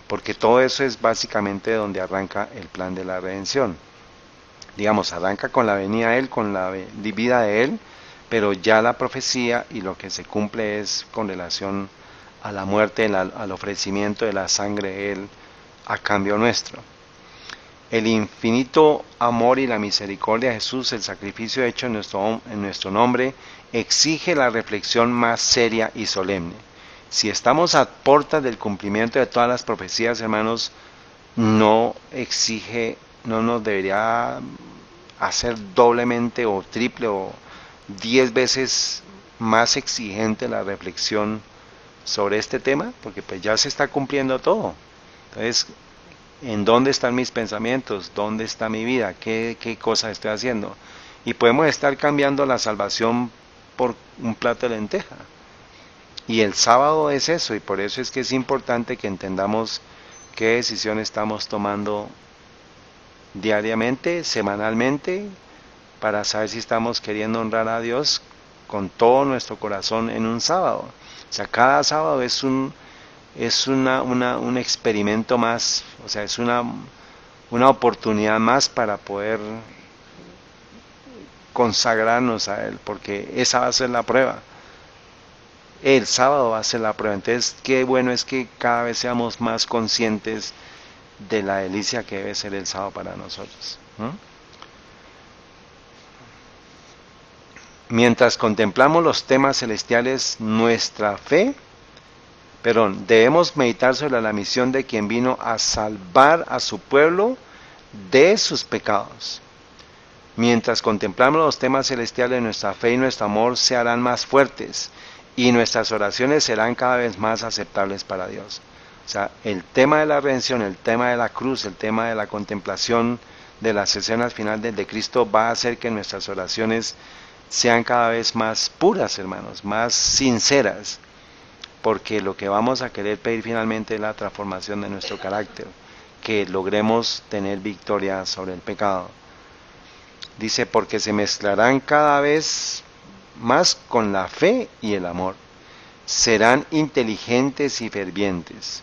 porque todo eso es básicamente donde arranca el plan de la redención. Digamos, arranca con la venida de Él, con la vida de Él, pero ya la profecía y lo que se cumple es con relación a la muerte, al ofrecimiento de la sangre de Él a cambio nuestro. El infinito amor y la misericordia de Jesús, el sacrificio hecho en nuestro nombre, exige la reflexión más seria y solemne. Si estamos a puertas del cumplimiento de todas las profecías, hermanos, no nos debería hacer doblemente o triple o 10 veces más exigente la reflexión sobre este tema, porque pues ya se está cumpliendo todo. Entonces, ¿en dónde están mis pensamientos? ¿Dónde está mi vida? ¿Qué cosas estoy haciendo? Y podemos estar cambiando la salvación por un plato de lenteja. Y el sábado es eso, y por eso es que es importante que entendamos qué decisión estamos tomando diariamente, semanalmente, para saber si estamos queriendo honrar a Dios con todo nuestro corazón en un sábado. O sea, cada sábado es un experimento más, o sea, es una oportunidad más para poder consagrarnos a Él, porque esa va a ser la prueba. El sábado va a ser la prueba. Entonces, qué bueno es que cada vez seamos más conscientes de la delicia que debe ser el sábado para nosotros. Mientras contemplamos los temas celestiales, nuestra fe, debemos meditar sobre la misión de quien vino a salvar a su pueblo de sus pecados. Mientras contemplamos los temas celestiales, nuestra fe y nuestro amor se harán más fuertes y nuestras oraciones serán cada vez más aceptables para Dios. O sea, el tema de la redención, el tema de la cruz, el tema de la contemplación de las escenas finales de Cristo va a hacer que nuestras oraciones sean cada vez más puras, hermanos, más sinceras, porque lo que vamos a querer pedir finalmente es la transformación de nuestro carácter, que logremos tener victoria sobre el pecado. Dice, porque se mezclarán cada vez más con la fe y el amor. Serán inteligentes y fervientes.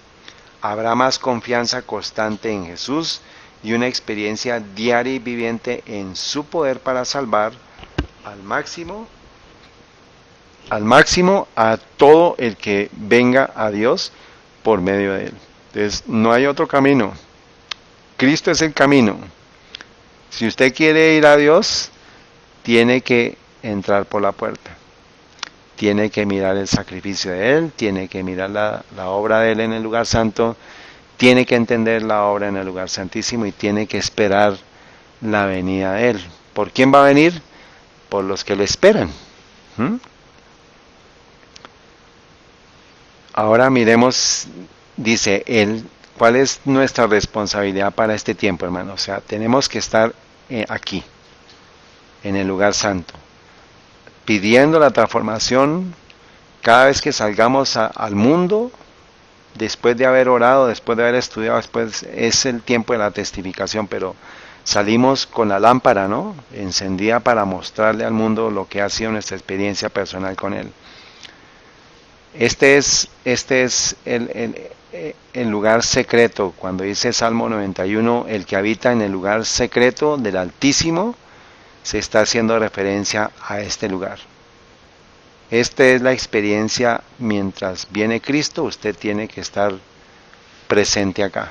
Habrá más confianza constante en Jesús y una experiencia diaria y viviente en su poder para salvar al máximo al máximo a todo el que venga a Dios por medio de él. Entonces, no hay otro camino. Cristo es el camino. Si usted quiere ir a Dios, tiene que entrar por la puerta. Tiene que mirar el sacrificio de Él, tiene que mirar la obra de Él en el lugar santo, tiene que entender la obra en el lugar santísimo y tiene que esperar la venida de Él. ¿Por quién va a venir? Por los que lo esperan. Ahora miremos, dice Él, ¿cuál es nuestra responsabilidad para este tiempo, hermano? O sea, tenemos que estar aquí, en el lugar santo, pidiendo la transformación cada vez que salgamos al mundo, después de haber orado, después de haber estudiado, después es el tiempo de la testificación, pero salimos con la lámpara, ¿no?, encendida para mostrarle al mundo lo que ha sido nuestra experiencia personal con Él. Este es el lugar secreto. Cuando dice Salmo 91, el que habita en el lugar secreto del Altísimo, se está haciendo referencia a este lugar. Esta es la experiencia. Mientras viene Cristo, usted tiene que estar presente acá,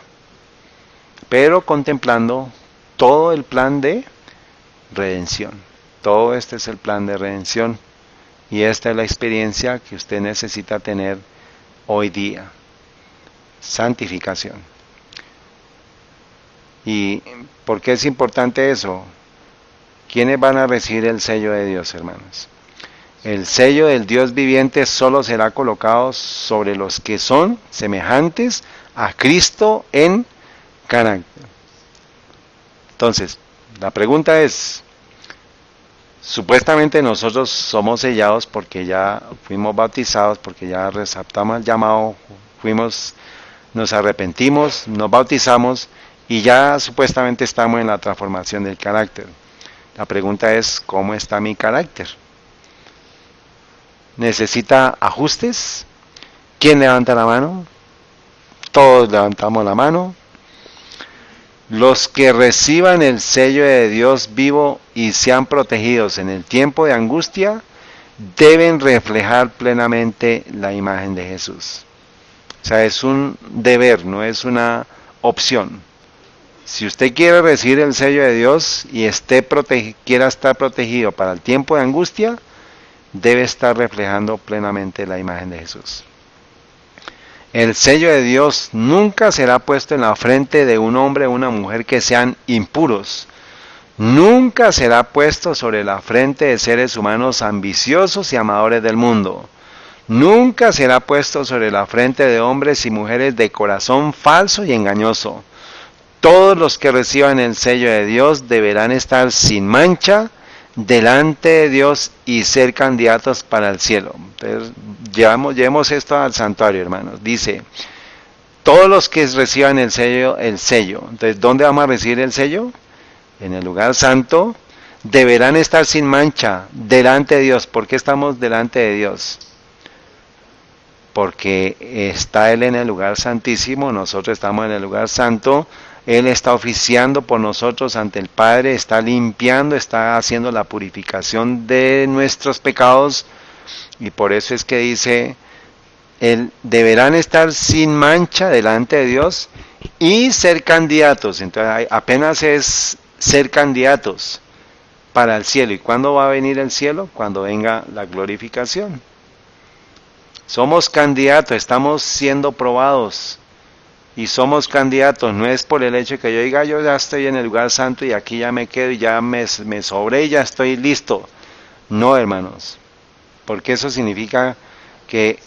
pero contemplando todo el plan de redención. Todo este es el plan de redención, y esta es la experiencia que usted necesita tener hoy día. Santificación. ¿Y por qué es importante eso? ¿Quiénes van a recibir el sello de Dios, hermanos? El sello del Dios viviente solo será colocado sobre los que son semejantes a Cristo en carácter. Entonces, la pregunta es, supuestamente nosotros somos sellados porque ya fuimos bautizados, porque ya receptamos el llamado, nos arrepentimos, nos bautizamos y ya supuestamente estamos en la transformación del carácter. La pregunta es, ¿cómo está mi carácter? ¿Necesita ajustes? ¿Quién levanta la mano? Todos levantamos la mano. Los que reciban el sello de Dios vivo y sean protegidos en el tiempo de angustia, deben reflejar plenamente la imagen de Jesús. O sea, es un deber, no es una opción. Si usted quiere recibir el sello de Dios y quiera estar protegido para el tiempo de angustia, debe estar reflejando plenamente la imagen de Jesús. El sello de Dios nunca será puesto en la frente de un hombre o una mujer que sean impuros. Nunca será puesto sobre la frente de seres humanos ambiciosos y amadores del mundo. Nunca será puesto sobre la frente de hombres y mujeres de corazón falso y engañoso. Todos los que reciban el sello de Dios deberán estar sin mancha delante de Dios y ser candidatos para el cielo. Entonces, llevemos esto al santuario, hermanos. Dice, todos los que reciban el sello. Entonces, ¿dónde vamos a recibir el sello? En el lugar santo. Deberán estar sin mancha delante de Dios. ¿Por qué estamos delante de Dios? Porque está Él en el lugar santísimo, nosotros estamos en el lugar santo. Él está oficiando por nosotros ante el Padre, está limpiando, está haciendo la purificación de nuestros pecados, y por eso es que dice, deberán estar sin mancha delante de Dios y ser candidatos. Entonces apenas es ser candidatos para el cielo. ¿Y cuándo va a venir el cielo? Cuando venga la glorificación. Somos candidatos, estamos siendo probados. Y somos candidatos, no es por el hecho de que yo diga, yo ya estoy en el lugar santo y aquí ya me quedo y ya me sobré y ya estoy listo. No, hermanos, porque eso significa que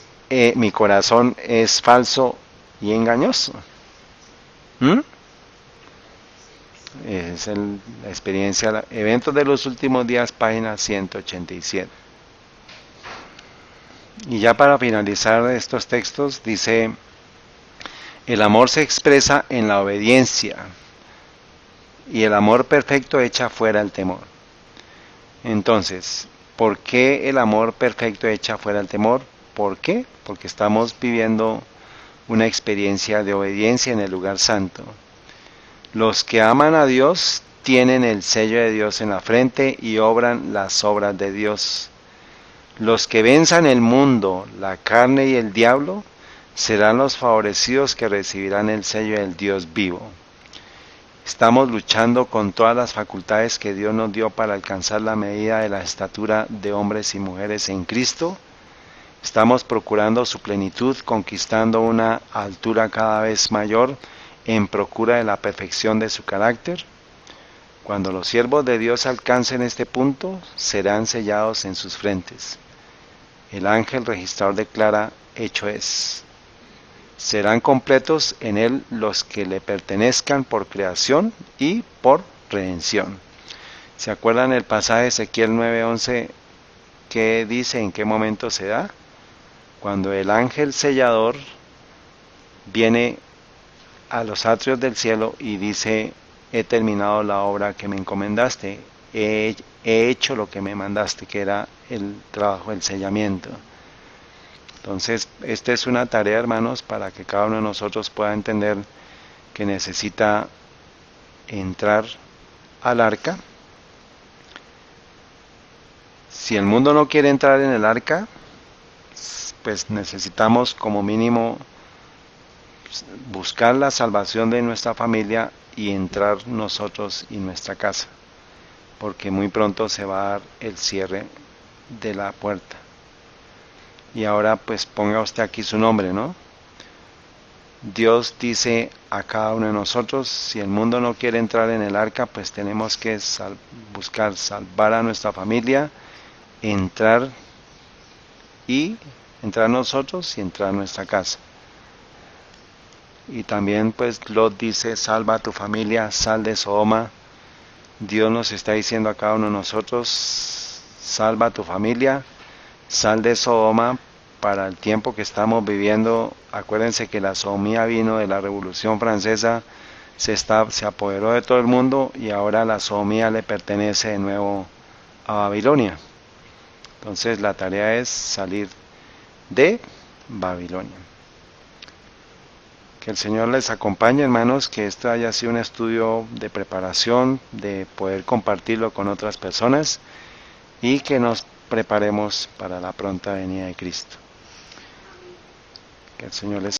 mi corazón es falso y engañoso. Es la experiencia, Eventos de los Últimos Días, página 187. Y ya para finalizar estos textos, dice, el amor se expresa en la obediencia, y el amor perfecto echa fuera el temor. Entonces, ¿por qué el amor perfecto echa fuera el temor? ¿Por qué? Porque estamos viviendo una experiencia de obediencia en el lugar santo. Los que aman a Dios tienen el sello de Dios en la frente y obran las obras de Dios. Los que venzan el mundo, la carne y el diablo, serán los favorecidos que recibirán el sello del Dios vivo. Estamos luchando con todas las facultades que Dios nos dio para alcanzar la medida de la estatura de hombres y mujeres en Cristo. Estamos procurando su plenitud, conquistando una altura cada vez mayor en procura de la perfección de su carácter. Cuando los siervos de Dios alcancen este punto, serán sellados en sus frentes. El ángel registrador declara: hecho es. Serán completos en él los que le pertenezcan por creación y por redención. ¿Se acuerdan el pasaje de Ezequiel 9:11 que dice en qué momento se da? Cuando el ángel sellador viene a los atrios del cielo y dice: he terminado la obra que me encomendaste, he hecho lo que me mandaste, que era el trabajo, el sellamiento. Entonces, esta es una tarea, hermanos, para que cada uno de nosotros pueda entender que necesita entrar al arca. Si el mundo no quiere entrar en el arca, pues necesitamos como mínimo buscar la salvación de nuestra familia y entrar nosotros y nuestra casa, porque muy pronto se va a dar el cierre de la puerta. Y ahora pues ponga usted aquí su nombre, ¿no? Dios dice a cada uno de nosotros: si el mundo no quiere entrar en el arca, pues tenemos que buscar salvar a nuestra familia, entrar nosotros y entrar a nuestra casa. Y también pues Lot dice: salva a tu familia, sal de Sodoma. Dios nos está diciendo a cada uno de nosotros: salva a tu familia, sal de Sodoma. Para el tiempo que estamos viviendo, acuérdense que la sodomía vino de la Revolución Francesa, se apoderó de todo el mundo y ahora la sodomía le pertenece de nuevo a Babilonia. Entonces la tarea es salir de Babilonia. Que el Señor les acompañe, hermanos, que esto haya sido un estudio de preparación, de poder compartirlo con otras personas y que nos preparemos para la pronta venida de Cristo. Que el Señor les